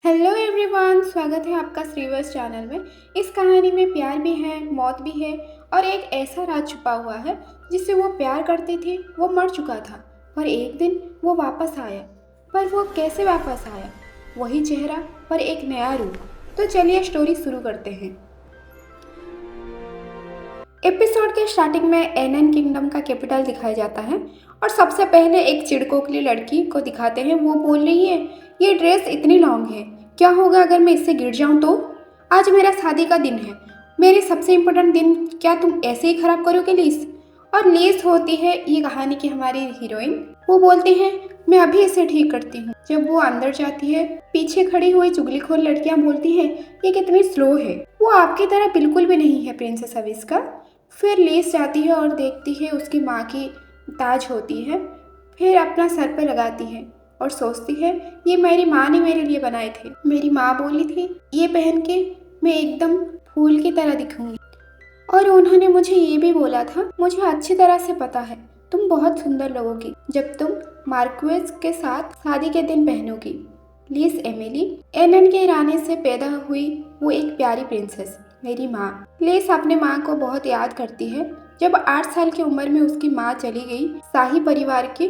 Hello everyone, स्वागत है आपका श्रीवर्स चैनल में। इस कहानी में प्यार भी है, मौत भी है और एक ऐसा राज छुपा हुआ है जिससे वो प्यार करती थी। वो मर चुका था पर एक दिन वो वापस आया। पर वो कैसे वापस आया? वही चेहरा पर एक नया रूप। तो चलिए स्टोरी शुरू करते हैं। एपिसोड के स्टार्टिंग में एनन किंगडम का कैपिटल दिखाया जाता है और सबसे पहले एक चिड़कोकली लड़की को दिखाते हैं। वो बोल रही है, ये ड्रेस इतनी लॉन्ग है, क्या होगा अगर मैं इससे गिर जाऊं तो? आज मेरा शादी का दिन है, मेरे सबसे इम्पोर्टेंट दिन, क्या तुम ऐसे ही खराब करोगे लीस? और लीस होती है ये कहानी की हमारी हीरोइन। वो बोलती है, मैं अभी इसे ठीक करती हूँ। जब वो अंदर जाती है, पीछे खड़ी हुई चुगलीखोर लड़कियां बोलती हैं, ये कितनी स्लो है, वो आपकी तरह बिल्कुल भी नहीं है प्रिंसेस अविस्का। फिर लीस जाती है और देखती है उसकी माँ की ताज होती है। फिर अपना सर पर लगाती है और सोचती है, ये मेरी माँ ने मेरे लिए बनाए थे। मेरी माँ बोली थी ये पहन के मैं एकदम फूल की तरह दिखूंगी। और उन्होंने मुझे ये भी बोला था, मुझे अच्छी तरह से पता है तुम बहुत सुंदर लगोगी जब तुम मार्क्वेज के साथ शादी के दिन पहनोगी। लीस एमिली, एनन के रानी से पैदा हुई वो एक प्यारी प्रिंसेस, मेरी माँ। लीस अपने माँ को बहुत याद करती है। जब 8 साल की उम्र में उसकी माँ चली गई, शाही परिवार के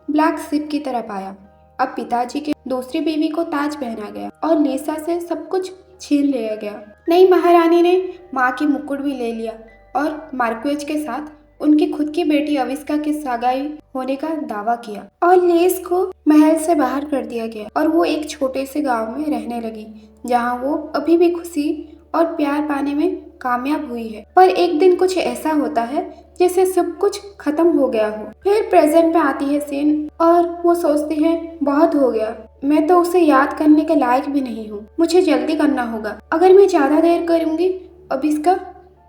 ब्लैक शिप की तरह पाया। अब पिताजी के दूसरी बीवी को ताज पहना गया और लीसा से सब कुछ छीन लिया गया। नई महारानी ने माँ की मुकुट भी ले लिया और मार्क्वेज के साथ उनकी खुद की बेटी अविस्का के सगाई होने का दावा किया और लीस को महल से बाहर कर दिया गया और वो एक छोटे से गांव में रहने लगी जहाँ वो अभी भी खुशी और प्यार पाने में कामयाब हुई है। पर एक दिन कुछ ऐसा होता है जैसे सब कुछ खत्म हो गया हो। फिर प्रेजेंट में आती है सीन और वो सोचती है, बहुत हो गया, मैं तो उसे याद करने के लायक भी नहीं हूँ, मुझे जल्दी करना होगा, अगर मैं ज्यादा देर करूंगी अब इसका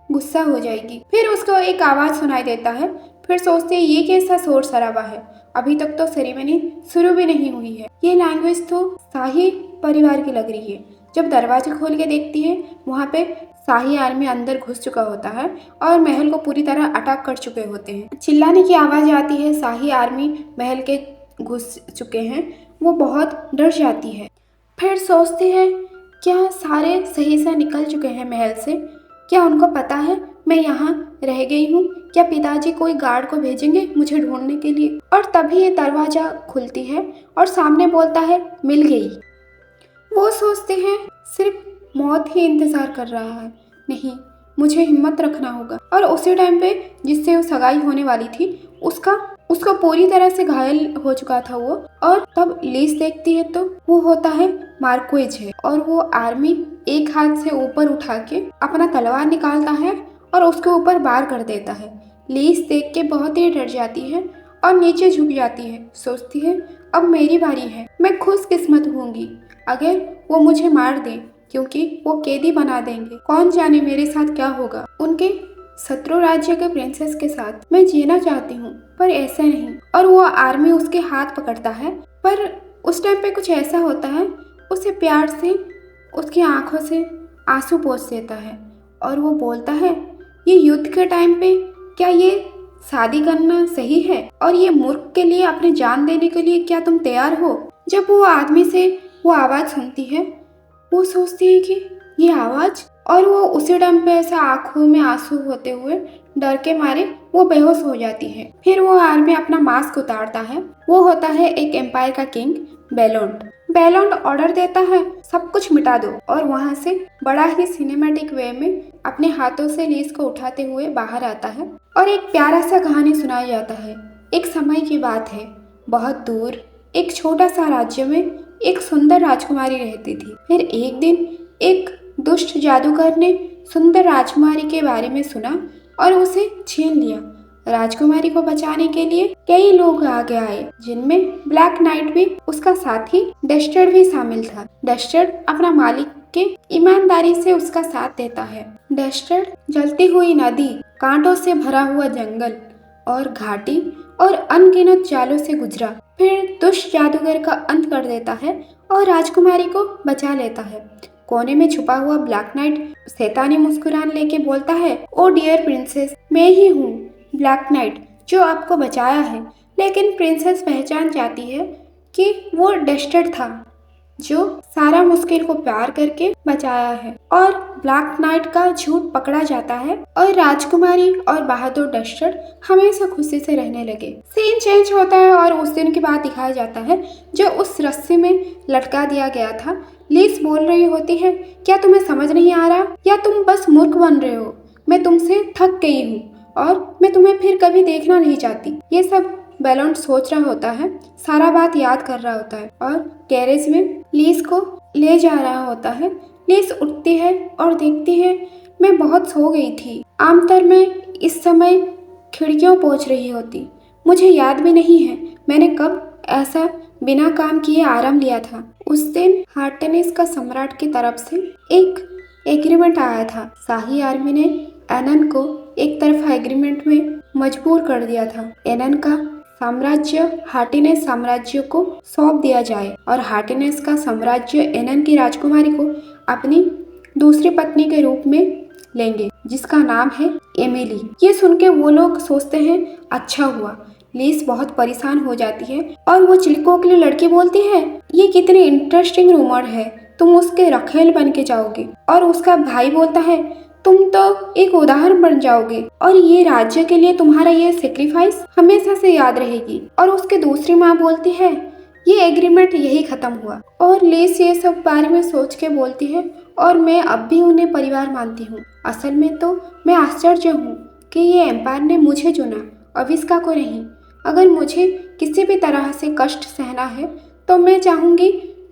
गुस्सा हो जाएगी। फिर उसको एक आवाज सुनाई देता है। फिर सोचती है, ये कैसा शोर शराबा है, अभी तक तो सेरेमनी शुरू भी नहीं हुई है, ये लैंग्वेज तो शाही परिवार की लग रही है। जब दरवाजे खोल के देखती है, वहाँ पे शाही आर्मी अंदर घुस चुका होता है और महल को पूरी तरह अटैक कर चुके होते हैं। चिल्लाने की आवाज आती है, शाही आर्मी महल के घुस चुके हैं। वो बहुत डर जाती है। फिर सोचती है, क्या सारे सही से निकल चुके हैं महल से? क्या उनको पता है मैं यहाँ रह गई हूँ? क्या पिताजी कोई गार्ड को भेजेंगे मुझे ढूंढने के लिए? और तभी ये दरवाजा खुलती है और सामने बोलता है, मिल गई। वो सोचते हैं सिर्फ मौत ही इंतजार कर रहा है, नहीं मुझे हिम्मत रखना होगा। और उसी टाइम पे जिससे वो सगाई होने वाली थी उसको पूरी तरह से घायल हो चुका था वो। और तब लीस देखती है तो वो होता है मार्क्वेज है और वो आर्मी एक हाथ से ऊपर उठा के अपना तलवार निकालता है और उसके ऊपर वार कर देता है। लीस देख के बहुत ही डर जाती है और नीचे झुक जाती है। सोचती है, अब मेरी बारी है, मैं खुशकिस्मत होंगी अगर वो मुझे मार दे, क्योंकि वो कैदी बना देंगे। कौन जाने मेरे साथ क्या होगा। उनके शत्रु राज्य के प्रिंसेस के साथ मैं जीना चाहती हूँ पर ऐसे नहीं। और वो आर्मी उसके हाथ पकड़ता है। पर उस टाइम पे कुछ ऐसा होता है, उसे प्यार से उसकी आंखों से आंसू पोंछ देता है और वो बोलता है, ये युद्ध के टाइम पे क्या ये शादी करना सही है? और ये मूर्ख के लिए अपनी जान देने के लिए क्या तुम तैयार हो? जब वो आदमी से वो आवाज सुनती है, वो सोचती है कि ये आवाज, और वो उसी टाइम पे ऐसा आंखों में आंसू होते हुए डर के मारे वो बेहोश हो जाती है। फिर वो आर्मी अपना मास्क उतारता है। वो होता है एक एम्पायर का किंग बेलोंड। बेलोंड ऑर्डर देता है, सब कुछ मिटा दो, और वहां से बड़ा ही सिनेमैटिक वे में अपने हाथों से लीस को उठाते हुए बाहर आता है और एक प्यारा सा कहानी सुनाया जाता है। एक समय की बात है, बहुत दूर एक छोटा सा राज्य में एक सुंदर राजकुमारी रहती थी। फिर एक दिन एक दुष्ट जादूगर ने सुंदर राजकुमारी के बारे में सुना और उसे छीन लिया। राजकुमारी को बचाने के लिए कई लोग आगे आए, जिनमें ब्लैक नाइट भी, उसका साथी डस्टर्ड भी शामिल था। डस्टर्ड अपना मालिक के ईमानदारी से उसका साथ देता है। डस्टर्ड जलती हुई नदी, कांटों से भरा हुआ जंगल और घाटी और अनगिनत जालों से गुजरा। फिर दुष्ट जादूगर का अंत कर देता है और राजकुमारी को बचा लेता है। कोने में छुपा हुआ ब्लैक नाइट शैतानी मुस्कुरान लेके बोलता है, ओ डियर प्रिंसेस, मैं ही हूँ ब्लैक नाइट जो आपको बचाया है। लेकिन प्रिंसेस पहचान जाती है कि वो डस्टर्ड था जो सारा मुश्किल को प्यार करके बचाया है। और ब्लैक नाइट का झूठ पकड़ा जाता है और राजकुमारी और बहादुर डस्टर हमेशा खुशी से रहने लगे। सीन चेंज होता है और उस दिन की बात दिखाया जाता है जो उस रस्सी में लटका दिया गया था। लिस बोल रही होती है, क्या तुम्हें समझ नहीं आ रहा या तुम बस मूर्ख बन रहे हो? मैं तुमसे थक गई हूँ और मैं तुम्हें फिर कभी देखना नहीं चाहती। ये सब बेलोन सोच रहा होता है, सारा बात याद कर रहा होता है और गैरेज में लीस को ले जा रहा होता है। लीस उठती है और देखती है, मैं बहुत सो गई थी। आमतौर में इस समय खिड़कियों पोंछ रही होती। मुझे याद भी नहीं है मैंने कब ऐसा बिना काम किए आराम लिया था। उस दिन हार्टेनिस का सम्राट की तरफ से एक एग्रीमेंट आया था। शाही आर्मी ने एनन को एक तरफा एग्रीमेंट में मजबूर कर दिया था। एनन का साम्राज्य हार्टिनेस साम्राज्य को सौंप दिया जाए और हार्टिनेस का साम्राज्य एनन की राजकुमारी को अपनी दूसरी पत्नी के रूप में लेंगे, जिसका नाम है एमिली। ये सुन के वो लोग सोचते हैं अच्छा हुआ। लीस बहुत परेशान हो जाती है और वो चिलकों के लिए लड़की बोलती है, ये कितनी इंटरेस्टिंग रूमर है, तुम उसके रखेल बन के जाओगे। और उसका भाई बोलता है, तुम तो एक उदाहरण बन जाओगे और ये राज्य के लिए तुम्हारा ये सेक्रीफाइस हमेशा से याद रहेगी। और उसके दूसरी माँ बोलती है, ये एग्रीमेंट यही खत्म हुआ। और लिस ये सब बारे में सोच के बोलती है, और मैं अब भी उन्हें परिवार मानती हूँ। असल में तो मैं आश्चर्य हूँ कि ये एम्पायर ने मुझे चुना, अविस्का को नहीं। अगर मुझे किसी भी तरह से कष्ट सहना है तो मैं चाहूँगी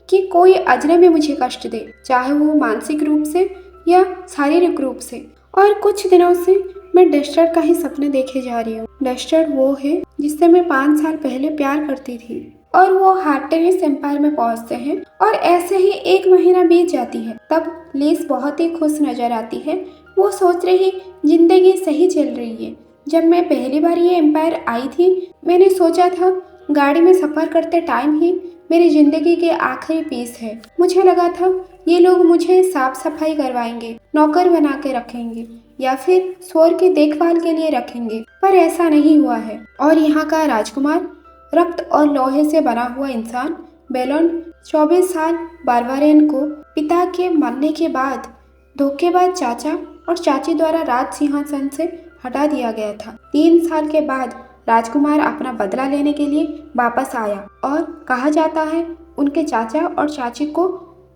कि कोई अजनबी मुझे कष्ट दे, चाहे वो मानसिक रूप से या शारीरिक रूप से। और कुछ दिनों से मैं डस्टर का ही सपने देखे जा रही हूँ। डस्टर वो है जिससे मैं 5 साल पहले प्यार करती थी। और वो हार्टेनिस एम्पायर में पहुंचते हैं और ऐसे ही 1 महीना बीत जाती है। तब लिस बहुत ही खुश नजर आती है। वो सोच रही जिंदगी सही चल रही है। जब मैं पहली बार ये एम्पायर आई थी मैंने सोचा था गाड़ी में सफर करते टाइम ही मेरी जिंदगी के आखिरी पीस है। मुझे लगा था ये लोग मुझे साफ सफाई करवाएंगे, नौकर बना के रखेंगे या फिर स्वर की देखभाल के लिए रखेंगे, पर ऐसा नहीं हुआ है। और यहाँ का राजकुमार रक्त और लोहे से बना हुआ इंसान बेलोन 24 साल बारबारियन को पिता के मरने के बाद धोखेबाज चाचा और चाची द्वारा राज सिंहासन से हटा दिया गया था। 3 साल के बाद राजकुमार अपना बदला लेने के लिए वापस आया और कहा जाता है उनके चाचा और चाची को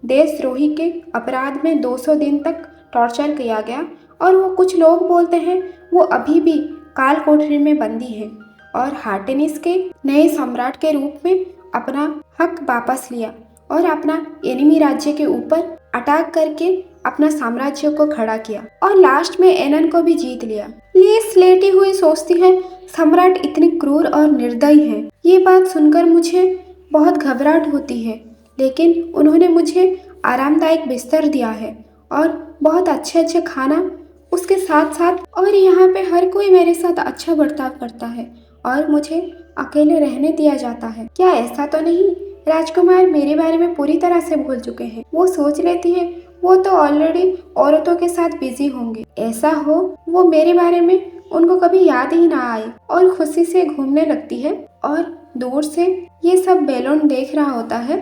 देशद्रोही के अपराध में 200 दिन तक टॉर्चर किया गया और वो कुछ लोग बोलते हैं वो अभी भी काल कोठरी में बंदी है और हार्टेनिस के नए सम्राट के रूप में अपना हक वापस लिया और अपना एनिमी राज्य के ऊपर अटैक करके अपना साम्राज्य को खड़ा किया और लास्ट में एनन को भी जीत लिया। लिस लेटी हुई सोचती है सम्राट इतने क्रूर और निर्दयी हैं। ये बात सुनकर मुझे बहुत घबराहट होती है, लेकिन उन्होंने मुझे आरामदायक बिस्तर दिया है और बहुत अच्छे खाना उसके साथ साथ, और यहाँ पे हर कोई मेरे साथ अच्छा बर्ताव करता है और मुझे अकेले रहने दिया जाता है। क्या ऐसा तो नहीं राजकुमार मेरे बारे में पूरी तरह से भूल चुके हैं? वो सोच लेती है वो तो ऑलरेडी औरतों के साथ बिजी होंगे। ऐसा हो वो मेरे बारे में उनको कभी याद ही ना आए और खुशी से घूमने लगती है। और दूर से ये सब बेलोन देख रहा होता है।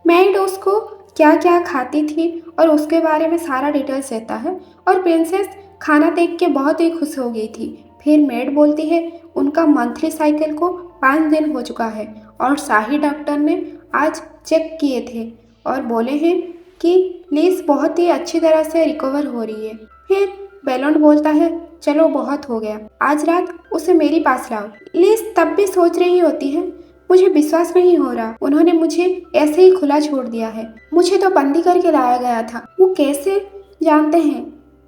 मैड उसको क्या क्या खाती थी और उसके बारे में सारा डिटेल्स देता है और प्रिंसेस खाना देख के बहुत ही खुश हो गई थी। फिर मेड बोलती है उनका मंथली साइकिल को 5 दिन हो चुका है और शाही डॉक्टर ने आज चेक किए थे और बोले हैं कि लिस बहुत ही अच्छी तरह से रिकवर हो रही है। फिर बेलोन बोलता है चलो बहुत हो गया, आज रात उसे मेरे पास लाओ। लिस तब भी सोच रही होती है मुझे विश्वास नहीं हो रहा, उन्होंने मुझे ऐसे ही खुला छोड़ दिया है, मुझे तो बंदी करके लाया गया था। वो कैसे जानते हैं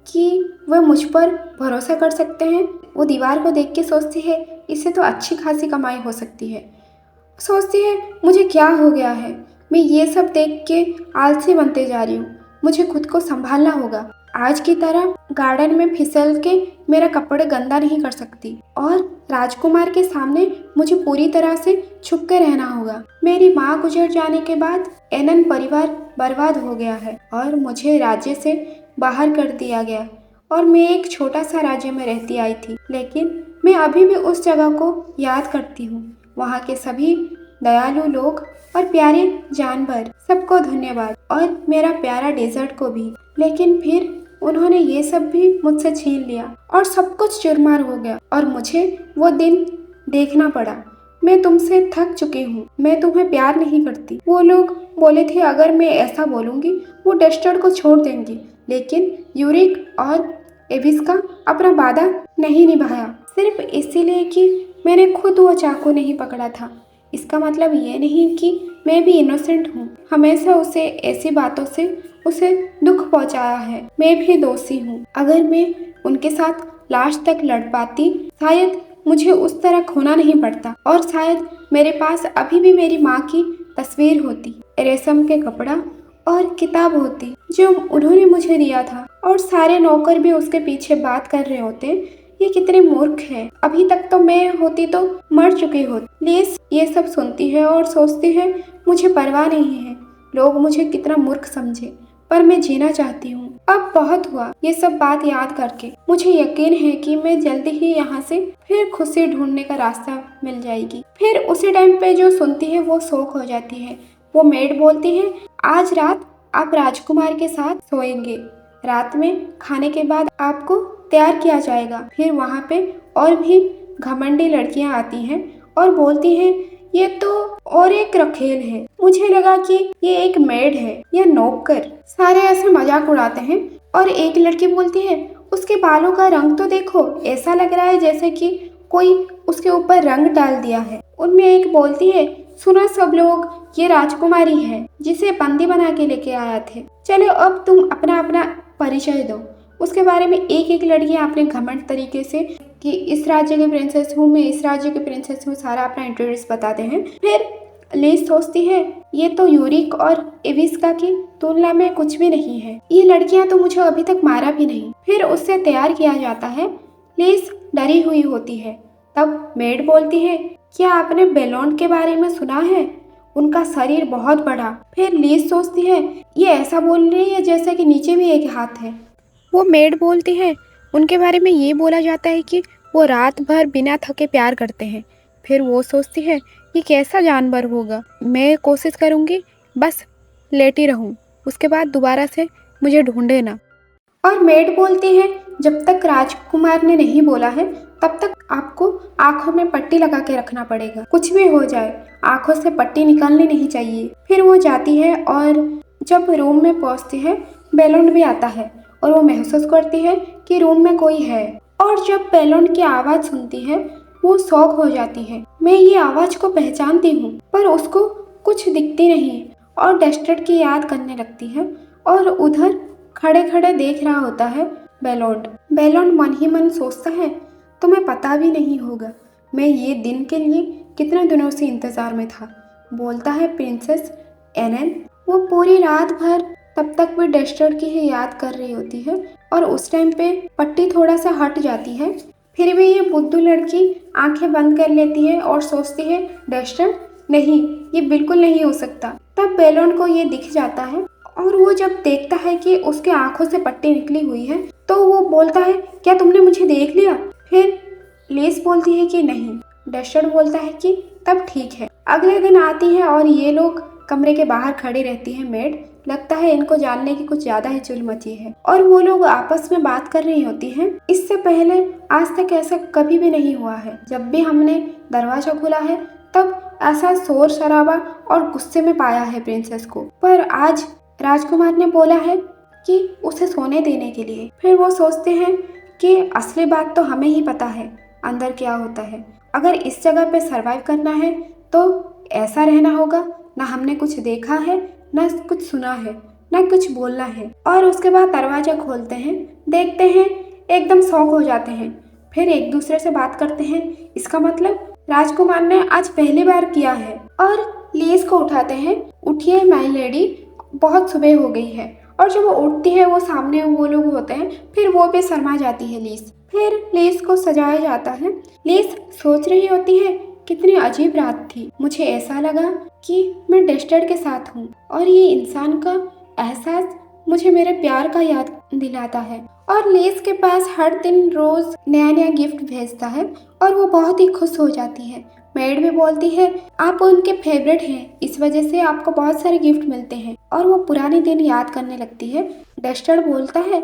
कि वह मुझ पर भरोसा कर सकते हैं? वो दीवार को देख के सोचती है इससे तो अच्छी खासी कमाई हो सकती है। सोचती है मुझे क्या हो गया है, मैं ये सब देख के आलसी बनते जा रही हूँ, मुझे खुद को संभालना होगा। आज की तरह गार्डन में फिसल के मेरा कपड़े गंदा नहीं कर सकती और राजकुमार के सामने मुझे पूरी तरह से छुप के रहना होगा। मेरी माँ गुजर जाने के बाद एनन परिवार बर्बाद हो गया है और मुझे राज्य से बाहर कर दिया गया और मैं एक छोटा सा राज्य में रहती आई थी, लेकिन मैं अभी भी उस जगह को याद करती हूँ। वहाँ के सभी दयालु लोग और प्यारे जानवर सबको धन्यवाद और मेरा प्यारा डेजर्ट को भी। लेकिन फिर उन्होंने ये सब भी मुझसे छीन लिया और सब कुछ चुरमार हो गया और मुझे वो दिन देखना पड़ा। मैं तुमसे थक चुकी हूँ, मैं तुम्हें प्यार नहीं करती। वो लोग बोले थे अगर मैं ऐसा बोलूँगी वो डस्टर को छोड़ देंगी, लेकिन यूरिक और एविस का अपना वादा नहीं निभाया, सिर्फ इसीलिए कि मैंने खुद वो चाकू नहीं पकड़ा था। इसका मतलब ये नहीं कि मैं भी इनोसेंट हूँ। हमेशा उसे ऐसी बातों से उसे दुख पहुँचाया है। मैं भी दोषी हूँ। अगर मैं उनके साथ लास्ट तक लड़ पाती, शायद मुझे उस तरह खोना नहीं पड़ता और शायद मेरे पास अभी भी मेरी माँ की तस्वीर होती, रेशम के कपड़ा और किताब होती जो उन्होंने मुझे दिया था, और सारे नौकर भी उसके पीछे बात कर रहे होते ये कितने मूर्ख है, अभी तक तो मैं होती तो मर चुकी होती। लिस ये सब सुनती है और सोचती है मुझे परवाह नहीं है, लोग मुझे कितना मूर्ख समझे, पर मैं जीना चाहती हूँ। अब बहुत हुआ ये सब बात याद करके। मुझे यकीन है कि मैं जल्दी ही यहाँ से फिर खुशी ढूंढने का रास्ता मिल जाएगी। फिर उसी टाइम पे जो सुनती है वो शौक हो जाती है। वो मेड बोलती है आज रात आप राजकुमार के साथ सोएंगे, रात में खाने के बाद आपको तैयार किया जाएगा। फिर वहाँ पे और भी घमंडी लड़कियाँ आती हैं और बोलती हैं ये तो और एक रखेल है। मुझे लगा कि ये एक मेड है या नौकर। सारे ऐसे मजाक उड़ाते हैं और एक लड़की बोलती है उसके बालों का रंग तो देखो, ऐसा लग रहा है जैसे कि कोई उसके ऊपर रंग डाल दिया है। उनमें एक बोलती है सुना सब लोग, ये राजकुमारी है जिसे बंदी बना के लेके आया थे। चलो अब तुम अपना अपना परिचय दो। उसके बारे में एक एक लड़की अपने घमंड तरीके से कि इस राज्य के प्रिंसेस हूँ मैं, इस राज्य के प्रिंसेस हूँ, सारा अपना इंट्रोड्यूस बताते हैं। फिर लिस सोचती है ये तो यूरिक और एविस्का की तुलना में कुछ भी नहीं है, ये लड़कियां तो मुझे अभी तक मारा भी नहीं। फिर उससे तैयार किया जाता है। लिस डरी हुई होती है। तब मेड बोलती है क्या आपने बेलोन के बारे में सुना है, उनका शरीर बहुत बड़ा। फिर लिस सोचती है ये ऐसा बोल रही है जैसे कि नीचे भी एक हाथ है। वो मेड बोलती है उनके बारे में ये बोला जाता है कि वो रात भर बिना थके प्यार करते हैं। फिर वो सोचती है ये कैसा जानवर होगा, मैं कोशिश करूँगी बस लेटी रहूँ, उसके बाद दोबारा से मुझे ढूंढे ना। और मेड बोलती है जब तक राजकुमार ने नहीं बोला है तब तक आपको आंखों में पट्टी लगा के रखना पड़ेगा, कुछ भी हो जाए आंखों से पट्टी निकालनी नहीं चाहिए। फिर वो जाती है और जब रूम में पहुंचती है बेलोन भी आता है और वो महसूस करती है कि रूम में कोई है। और जब बेलोन की आवाज़ सुनती है वो शॉक हो जाती है। मैं ये आवाज़ को पहचानती हूँ, पर उसको कुछ दिखती नहीं और डस्टर की याद करने लगती है और उधर खड़े खड़े देख रहा होता है बेलोन। बेलोन मन ही मन सोचता है तुम्हें पता भी नहीं होगा मैं ये दिन के लिए कितने दिनों से इंतज़ार में था। बोलता है प्रिंसेस एनन। वो पूरी रात भर तब तक भी डस्टर की ही याद कर रही होती है और उस टाइम पे पट्टी थोड़ा सा हट जाती है। फिर भी ये बुद्धू लड़की आंखें बंद कर लेती है और सोचती है डस्टर नहीं, ये बिल्कुल नहीं हो सकता। तब बेलोन को ये दिख जाता है और वो जब देखता है कि उसके आंखों से पट्टी निकली हुई है तो वो बोलता है क्या तुमने मुझे देख लिया। फिर लिस बोलती है कि नहीं। डस्टर बोलता है कि तब ठीक है। अगले दिन आती है और ये लोग कमरे के बाहर खड़ी रहती है मेड। लगता है इनको जानने की कुछ ज्यादा ही चुल मची है और वो लोग आपस में बात कर रही होती हैं। इससे पहले आज तक ऐसा कभी भी नहीं हुआ है। जब भी हमने दरवाजा खोला है तब ऐसा शोर शराबा और गुस्से में पाया है प्रिंसेस को, पर आज राजकुमार ने बोला है कि उसे सोने देने के लिए। फिर वो सोचते हैं कि असली बात तो हमें ही पता है अंदर क्या होता है। अगर इस जगह पे सरवाइव करना है तो ऐसा रहना होगा, ना हमने कुछ देखा है ना कुछ सुना है ना कुछ बोलना है। और उसके बाद दरवाजा खोलते हैं, देखते हैं, एकदम शॉक हो जाते हैं। फिर एक दूसरे से बात करते हैं, इसका मतलब राजकुमार ने आज पहली बार किया है। और लीस को उठाते हैं, उठिए माय लेडी, बहुत सुबह हो गई है। और जब वो उठती है वो सामने वो लोग होते हैं, फिर वो भी शर्मा जाती है लीस। फिर लीस को सजाया जाता है। लीस सोच रही होती है कितनी अजीब रात थी, मुझे ऐसा लगा कि मैं डस्टर के साथ हूँ और ये इंसान का एहसास मुझे मेरे प्यार का याद दिलाता है। और लीस के पास हर दिन रोज नया नया गिफ्ट भेजता है और वो बहुत ही खुश हो जाती है। मेड भी बोलती है आप उनके फेवरेट हैं, इस वजह से आपको बहुत सारे गिफ्ट मिलते हैं। और वो पुराने दिन याद करने लगती है। डस्टर बोलता है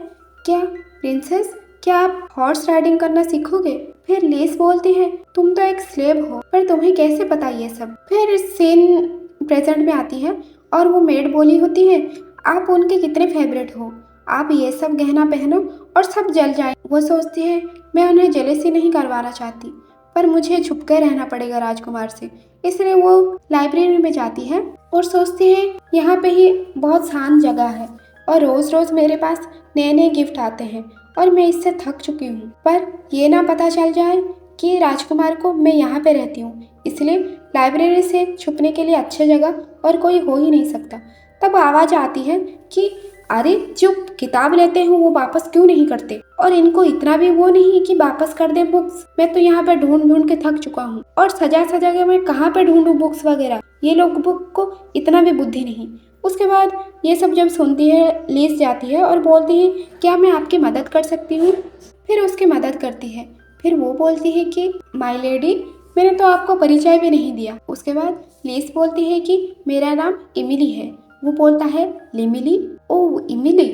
क्या प्रिंसेस, क्या आप हॉर्स राइडिंग करना सीखोगे? फिर लिस बोलती है तुम तो एक स्लेव हो, पर तुम्हें कैसे पता ये सब? फिर सीन प्रेजेंट में आती है और वो मेड बोली होती है आप उनके कितने फेवरेट हो, आप ये सब गहना पहनो और सब जल जाए। वो सोचती है मैं उन्हें जेलसी नहीं करवाना चाहती, पर मुझे छुप कर रहना पड़ेगा राजकुमार से। इसलिए वो लाइब्रेरी में जाती है और सोचती है यहाँ पे ही बहुत शांत जगह है और रोज रोज मेरे पास नए नए गिफ्ट आते हैं और मैं इससे थक चुकी हूँ, पर ये ना पता चल जाए कि राजकुमार को मैं यहाँ पे रहती हूँ। इसलिए लाइब्रेरी से छुपने के लिए अच्छी जगह और कोई हो ही नहीं सकता। तब आवाज़ आती है कि अरे जो किताब लेते हैं वो वापस क्यों नहीं करते, और इनको इतना भी वो नहीं कि वापस कर दे बुक्स। मैं तो यहाँ पे ढूंढ ढूंढ के थक चुका हूँ और सजा सजा के मैं कहाँ पे ढूंढूं बुक्स वगैरह, ये लोग बुक को इतना भी बुद्धि नहीं। उसके बाद ये सब जब सुनती है लिस जाती है और बोलती है क्या मैं आपकी मदद कर सकती हूँ? फिर उसकी मदद करती है। फिर वो बोलती है कि माय लेडी, मैंने तो आपको परिचय भी नहीं दिया। उसके बाद लिस बोलती है कि मेरा नाम इमिली है। वो बोलता है लिमिली, ओह इमिली,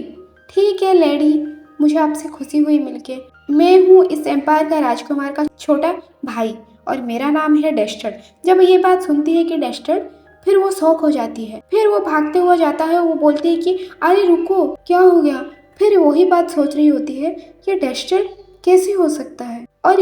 ठीक है लेडी, मुझे आपसे खुशी हुई मिलके। मैं हूँ इस एम्पायर का राजकुमार का छोटा भाई और मेरा नाम है डस्टर। जब ये बात सुनती है कि डस्टर, फिर वो शौक हो जाती है। फिर वो भागते हुआ जाता है। वो बोलती है कि अरे रुको, क्या हो गया? फिर वही बात सोच रही होती है कि डस्टर कैसे हो सकता है, और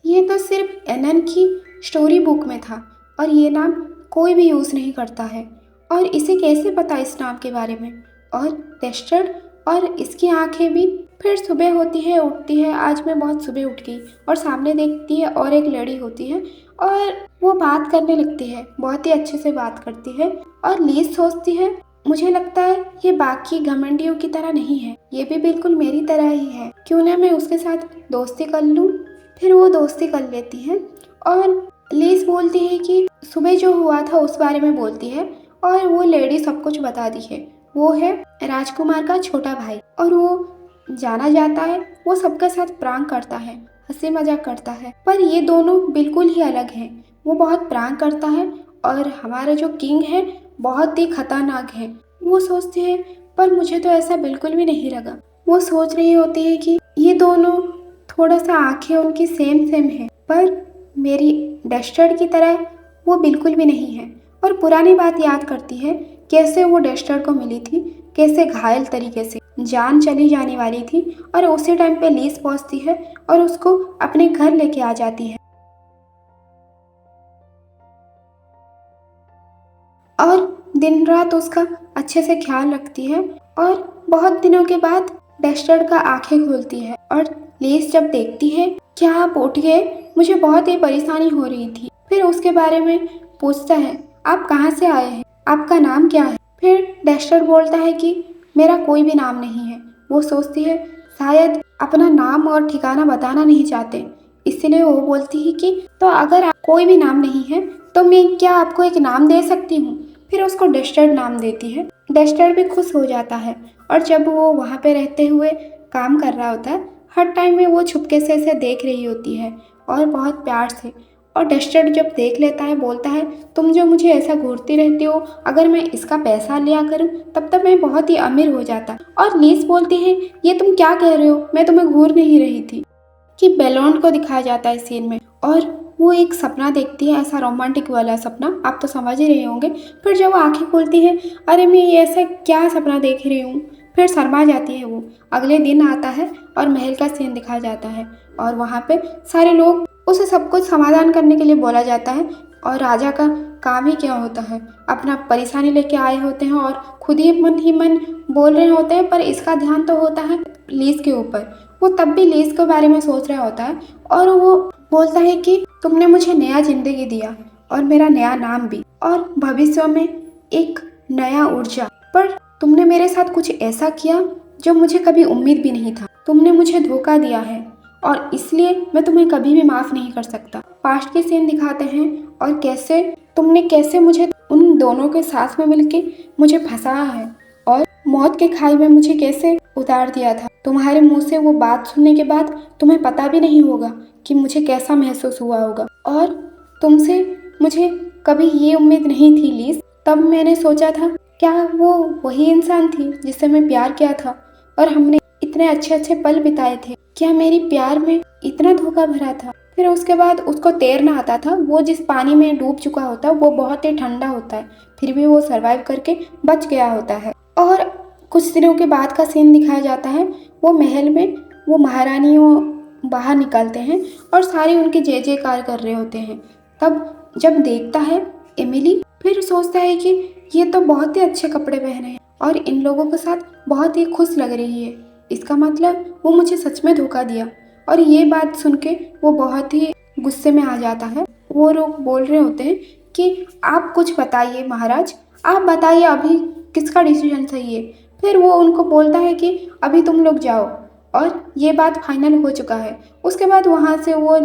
ये तो सिर्फ एनन की स्टोरी बुक में था और ये नाम कोई भी यूज़ नहीं करता है, और इसे कैसे पता इस नाम के बारे में? और डस्टर और इसकी आंखें भी। फिर सुबह होती है, उठती है। आज मैं बहुत सुबह उठ गई और सामने देखती है और एक लेडी होती है और वो बात करने लगती है, बहुत ही अच्छे से बात करती है। और लीज सोचती है मुझे लगता है ये बाकी घमंडियों की तरह नहीं है, ये भी बिल्कुल मेरी तरह ही है, क्यों ना मैं उसके साथ दोस्ती कर लूँ। फिर वो दोस्ती कर लेती है और लीज बोलती है कि सुबह जो हुआ था उस बारे में बोलती है और वो लेडी सब कुछ बता दी है। वो है राजकुमार का छोटा भाई और वो जाना जाता है, वो सबके साथ प्रांग करता है, हंसी मजाक करता है, पर ये दोनों बिल्कुल ही अलग हैं। वो बहुत प्रांग करता है और हमारा जो किंग है बहुत ही खतरनाक है। वो सोचती है पर मुझे तो ऐसा बिल्कुल भी नहीं लगा। वो सोच रही होती है कि ये दोनों थोड़ा सा आंखें उनकी सेम सेम है, पर मेरी डस्टर्ड की तरह वो बिल्कुल भी नहीं है। और पुरानी बात याद करती है, कैसे वो डस्टर्ड को मिली थी, कैसे घायल तरीके से जान चली जाने वाली थी, और उसी टाइम पे लीज पहुंचती है और उसको अपने घर लेके आ जाती है और दिन रात उसका अच्छे से ख्याल रखती है। और बहुत दिनों के बाद डस्टर्ड का आंखें खुलती है और लीज जब देखती है क्या आप उठ गए, मुझे बहुत ही परेशानी हो रही थी। फिर उसके बारे में पूछता है आप कहाँ से आए हैं, आपका नाम क्या है? फिर डस्टर बोलता है कि मेरा कोई भी नाम नहीं है। वो सोचती है शायद अपना नाम और ठिकाना बताना नहीं चाहते, इसलिए वो बोलती है कि तो अगर आप कोई भी नाम नहीं है तो मैं क्या आपको एक नाम दे सकती हूँ? फिर उसको डस्टर नाम देती है। डस्टर भी खुश हो जाता है और जब वो वहाँ पे रहते हुए काम कर रहा होता है, हर टाइम में वो छुपके से इसे देख रही होती है और बहुत प्यार से। और डस्टर जब देख लेता है बोलता है तुम जो मुझे ऐसा घूरती रहती हो, अगर मैं इसका पैसा लिया करूं तब तक मैं बहुत ही अमीर हो जाता। और लीस बोलती है ये तुम क्या कह रहे हो, मैं तुम्हें घूर नहीं रही थी। कि बेलोन को दिखाया जाता है सीन में और वो एक सपना देखती है, ऐसा रोमांटिक वाला सपना, आप तो समझ ही रहे होंगे। फिर जब वो आंखें खोलती है, अरे मैं ये ऐसा क्या सपना देख रही हूँ, फिर शर्मा जाती है वो। अगले दिन आता है और महल का सीन दिखाया जाता है और वहाँ पे सारे लोग उसे सब कुछ समाधान करने के लिए बोला जाता है। और राजा का काम ही क्या होता है, अपना परेशानी लेके आए होते हैं और खुद ही मन बोल रहे होते हैं, पर इसका ध्यान तो होता है लीज के ऊपर। वो तब भी लीज के बारे में सोच रहा होता है और वो बोलता है कि तुमने मुझे नया जिंदगी दिया और मेरा नया नाम भी, और भविष्य में एक नया ऊर्जा, पर तुमने मेरे साथ कुछ ऐसा किया जो मुझे कभी उम्मीद भी नहीं था। तुमने मुझे धोखा दिया है और इसलिए मैं तुम्हें कभी भी माफ़ नहीं कर सकता। पास्ट के सीन दिखाते हैं और कैसे मुझे उन दोनों के साथ में मिलके मुझे फंसाया है और मौत के खाई में मुझे कैसे उतार दिया था। तुम्हारे मुंह से वो बात सुनने के बाद तुम्हें पता भी नहीं होगा कि मुझे कैसा महसूस हुआ होगा। और तुमसे मुझे कभी ये उम्मीद नहीं थी लीस। तब मैंने सोचा था क्या वो वही इंसान थी जिससे मैं प्यार किया था और हमने इतने अच्छे अच्छे पल बिताए थे। क्या मेरी प्यार में इतना धोखा भरा था। फिर उसके बाद उसको तैरना आता था। वो जिस पानी में डूब चुका होता है वो बहुत ही ठंडा होता है, फिर भी वो सरवाइव करके बच गया होता है। और कुछ दिनों के बाद का सीन दिखाया जाता है। वो महल में वो महारानियों बाहर निकलते हैं और सारी उनकी जय जयकार कर रहे होते हैं। तब जब देखता है एमिली, फिर सोचता है कि ये तो बहुत ही अच्छे कपड़े पहने हैं और इन लोगों के साथ बहुत ही खुश लग रही है। इसका मतलब वो मुझे सच में धोखा दिया। और ये बात सुन के वो बहुत ही गुस्से में आ जाता है। वो लोग बोल रहे होते हैं कि आप कुछ बताइए महाराज, आप बताइए अभी किसका डिसीजन सही है। फिर वो उनको बोलता है कि अभी तुम लोग जाओ और ये बात फाइनल हो चुका है। उसके बाद वहाँ से वो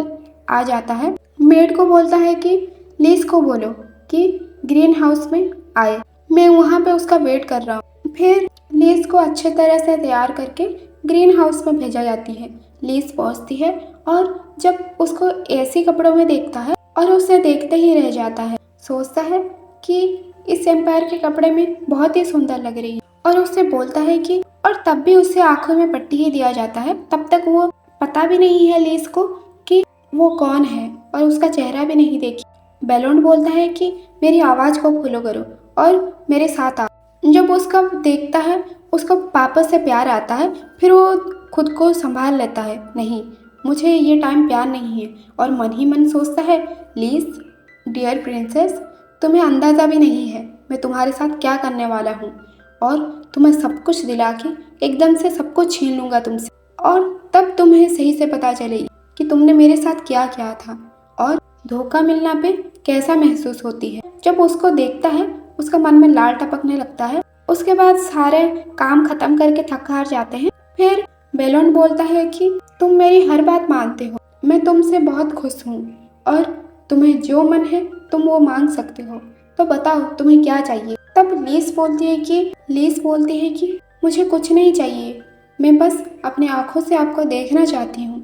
आ जाता है। मेड को बोलता है कि लीज को बोलो कि ग्रीन हाउस में आए, मैं वहाँ पे उसका वेट कर रहा हूँ। फिर लीज को अच्छे तरह से तैयार करके ग्रीन हाउस में भेजा जाती है। लीज पहुँचती है और जब उसको ऐसी कपड़ों में देखता है और उसे देखते ही रह जाता है। सोचता है कि इस एम्पायर के कपड़े में बहुत ही सुंदर लग रही है और उससे बोलता है कि, और तब भी उसे आंखों में पट्टी ही दिया जाता है। तब तक वो पता भी नहीं है लीज को कि वो कौन है और उसका चेहरा भी नहीं देखी। बेलोन बोलता है कि मेरी आवाज़ को फॉलो करो और मेरे साथ आओ। जब उसका देखता है उसको वापस से प्यार आता है। फिर वो खुद को संभाल लेता है, नहीं मुझे ये टाइम प्यार नहीं है। और मन ही मन सोचता है लीज डियर प्रिंसेस, तुम्हें अंदाज़ा भी नहीं है मैं तुम्हारे साथ क्या करने वाला हूँ और तुम्हें सब कुछ दिला के एकदम से सब कुछ छीन लूँगा तुमसे। और तब तुम्हें सही से पता चलेगी कि तुमने मेरे साथ क्या किया था और धोखा मिलना पे कैसा महसूस होती है। जब उसको देखता है उसका मन में लाल टपकने लगता है। उसके बाद सारे काम खत्म करके थक हार जाते हैं। फिर बेलोन बोलता है कि तुम मेरी हर बात मानते हो, मैं तुमसे बहुत खुश हूँ और तुम्हें जो मन है तुम वो मांग सकते हो, तो बताओ तुम्हें क्या चाहिए। तब लीस बोलती है कि मुझे कुछ नहीं चाहिए, मैं बस अपनी आंखों से आपको देखना चाहती हूँ।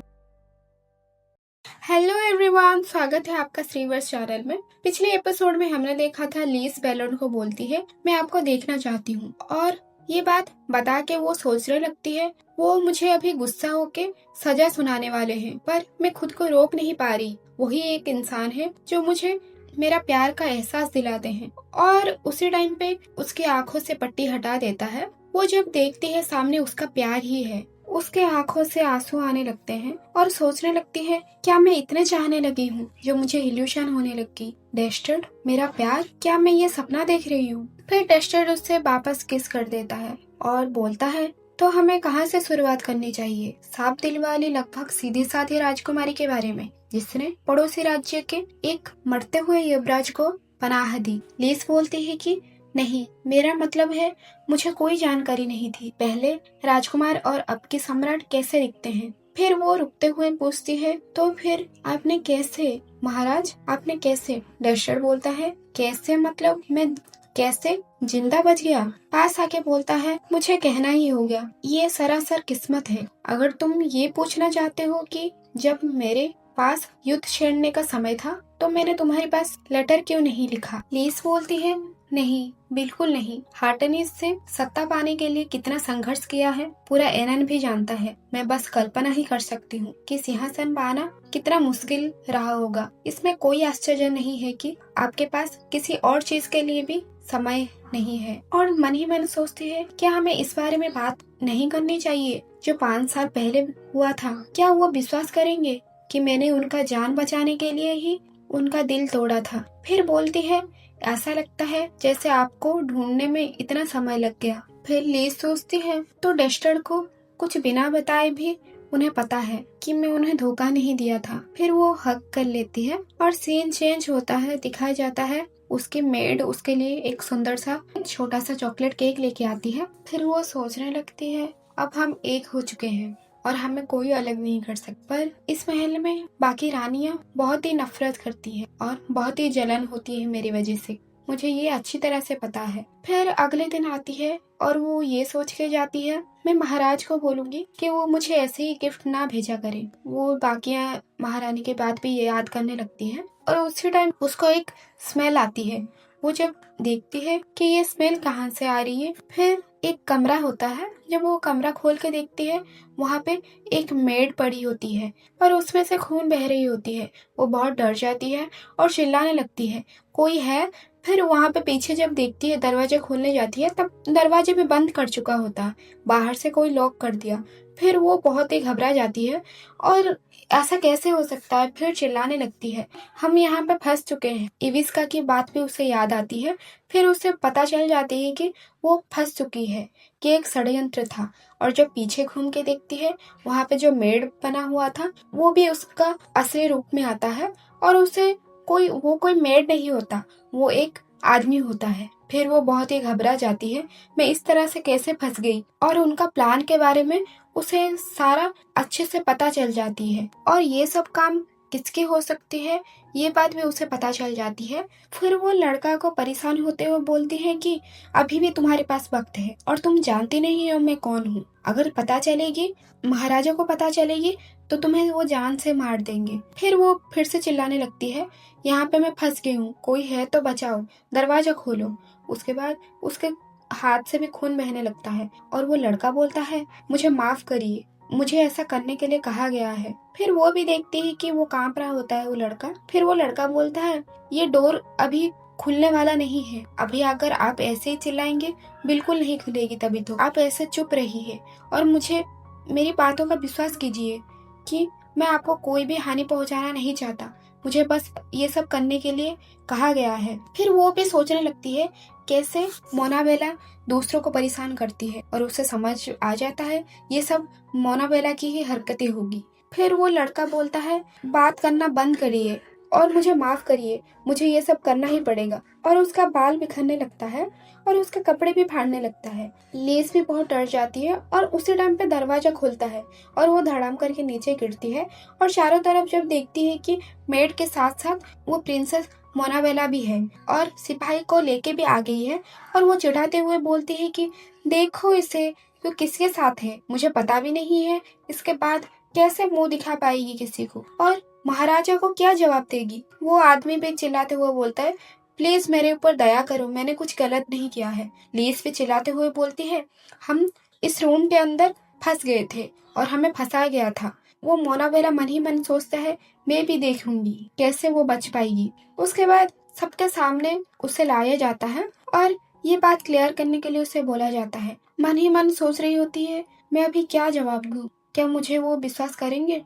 हेलो एवरीवन, स्वागत है आपका श्रीवर्स चैनल में। पिछले एपिसोड में हमने देखा था लीस बेलोन को बोलती है मैं आपको देखना चाहती हूँ और ये बात बता के वो सोचने लगती है वो मुझे अभी गुस्सा होके सजा सुनाने वाले हैं, पर मैं खुद को रोक नहीं पा रही। वही एक इंसान है जो मुझे मेरा प्यार का एहसास दिलाते हैं। और उसी टाइम पे उसकी आंखों से पट्टी हटा देता है। वो जब देखती है सामने उसका प्यार ही है, उसके आंखों से आंसू आने लगते हैं और सोचने लगती है क्या मैं इतने चाहने लगी हूँ जो मुझे इल्यूशन होने लगी। डेस्टर्ड मेरा प्यार, क्या मैं ये सपना देख रही हूँ। फिर डेस्टर्ड उससे वापस किस कर देता है और बोलता है तो हमें कहाँ से शुरुआत करनी चाहिए। साफ दिल वाली लगभग सीधी साधी राजकुमारी के बारे में जिसने पड़ोसी राज्य के एक मरते हुए युवराज को पनाह दी। लीस बोलती है कि नहीं, मेरा मतलब है मुझे कोई जानकारी नहीं थी पहले राजकुमार और अब के सम्राट कैसे दिखते हैं। फिर वो रुकते हुए पूछती है तो फिर आपने कैसे महाराज, आपने कैसे। डेस्टर्ड बोलता है कैसे मतलब मैं कैसे जिंदा बच गया। पास आके बोलता है मुझे कहना ही हो गया, ये सरासर किस्मत है। अगर तुम ये पूछना चाहते हो कि जब मेरे पास युद्ध छेड़ने का समय था तो मैंने तुम्हारे पास लेटर क्यों नहीं लिखा। लीस बोलती है नहीं, बिल्कुल नहीं। हार्टनीज से सत्ता पाने के लिए कितना संघर्ष किया है पूरा एनन भी जानता है। मैं बस कल्पना ही कर सकती हूँ कि सिंहासन पाना कितना मुश्किल रहा होगा। इसमें कोई आश्चर्य नहीं है कि आपके पास किसी और चीज के लिए भी समय नहीं है। और मन ही मन सोचती है क्या हमें इस बारे में बात नहीं करनी चाहिए जो 5 साल पहले हुआ था। क्या वो विश्वास करेंगे कि मैंने उनका जान बचाने के लिए ही उनका दिल तोड़ा था। फिर बोलती है ऐसा लगता है जैसे आपको ढूंढने में इतना समय लग गया। फिर लीज सोचती है तो डेस्टर्ड को कुछ बिना बताए भी उन्हें पता है कि मैं उन्हें धोखा नहीं दिया था। फिर वो हक कर लेती है और सीन चेंज होता है। दिखाया जाता है उसकी मेड उसके लिए एक सुंदर सा छोटा सा चॉकलेट केक लेके आती है। फिर वो सोचने लगती है अब हम एक हो चुके हैं और हमें कोई अलग नहीं कर सकता। पर इस महल में बाकी रानियां बहुत ही नफरत करती है और बहुत ही जलन होती है मेरी वजह से। मुझे ये अच्छी तरह से पता है। फिर अगले दिन आती है और वो ये सोच के जाती है, मैं महाराज को बोलूंगी कि वो मुझे ऐसे ही गिफ्ट ना भेजा करे। वो बाकियां महारानी के बात भी ये याद करने लगती है और उसी टाइम उसको एक स्मेल आती है। वो जब देखती है कि ये स्मेल कहाँ से आ रही है, फिर एक कमरा होता है। जब वो कमरा खोल के देखती है, वहाँ पे एक मेड पड़ी होती है और उसमें से खून बह रही होती है। वो बहुत डर जाती है और चिल्लाने लगती है, कोई है। फिर वहाँ पे पीछे जब देखती है, दरवाजे खोलने जाती है, तब दरवाजे भी बंद कर चुका होता है, बाहर से कोई लॉक कर दिया। फिर वो बहुत ही घबरा जाती है और ऐसा कैसे हो सकता है, फिर चिल्लाने लगती है, हम यहाँ पे फंस चुके हैं। इविस्का की बात भी उसे याद आती है। फिर उसे पता चल जाती है कि वो फंस चुकी है, कि एक षड्यंत्र था। और जब पीछे घूम के देखती है, वहाँ पे जो मेड बना हुआ था वो भी उसका असली रूप में आता है और उसे कोई मेड नहीं होता, वो एक आदमी होता है। फिर वो बहुत ही घबरा जाती है, मैं इस तरह से कैसे फंस गई। और उनका प्लान के बारे में उसे सारा अच्छे से पता चल जाती है और ये सब काम किसके हो सकती है, ये बात भी उसे पता चल जाती है। फिर वो लड़का को परेशान होते हुए बोलती है कि अभी भी तुम्हारे पास वक्त है और तुम जानती नहीं हो मैं कौन हूँ। अगर पता चलेगी, महाराजा को पता चलेगी, तो तुम्हें वो जान से मार देंगे। फिर वो फिर से चिल्लाने लगती है, यहाँ पे मैं फंस गई हूँ, कोई है तो बचाओ, दरवाजा खोलो। उसके बाद उसके हाथ से भी खून बहने लगता है और वो लड़का बोलता है, मुझे माफ करिए, मुझे ऐसा करने के लिए कहा गया है। फिर वो भी देखती है कि वो कांप रहा होता है वो लड़का। फिर वो लड़का बोलता है, ये डोर अभी खुलने वाला नहीं है, अभी अगर आप ऐसे ही चिल्लाएंगे बिल्कुल नहीं खुलेगी। तभी तो आप ऐसे चुप रहिए और मुझे मेरी बातों का विश्वास कीजिए कि मैं आपको कोई भी हानि पहुंचाना नहीं चाहता, मुझे बस ये सब करने के लिए कहा गया है। फिर वो भी सोचने लगती है कैसे मोनाबेला दूसरों को परेशान करती है और उसे समझ आ जाता है ये सब मोनाबेला की ही हरकतें होगी। फिर वो लड़का बोलता है, बात करना बंद करिए और मुझे माफ करिए, मुझे ये सब करना ही पड़ेगा। और उसका बाल बिखरने लगता है और उसके कपड़े भी फाड़ने लगता है। लेस भी बहुत डर जाती है और उसी टाइम पे दरवाजा खुलता है और वो धड़ाम करके नीचे गिरती है और चारों तरफ जब देखती है कि मेड के साथ साथ वो प्रिंसेस मोनाबेला भी है और सिपाही को लेके भी आ गई है। और वो चिढ़ाते हुए बोलती है कि देखो इसे, वो किसके साथ है, मुझे पता भी नहीं है, इसके बाद कैसे मुंह दिखा पाएगी किसी को और महाराजा को क्या जवाब देगी। वो आदमी भी चिल्लाते हुए बोलता है, प्लीज मेरे ऊपर दया करो, मैंने कुछ गलत नहीं किया है। लीस भी चिल्लाते हुए बोलती है, हम इस रूम के अंदर फंस गए थे और हमें फंसाया गया था। वो मोनाबेला मन ही मन सोचता है, मैं भी देखूंगी कैसे वो बच पाएगी। उसके बाद सबके सामने उसे लाया जाता है और ये बात क्लियर करने के लिए उसे बोला जाता है। मन ही मन सोच रही होती है, मैं अभी क्या जवाब दूं, क्या मुझे वो विश्वास करेंगे।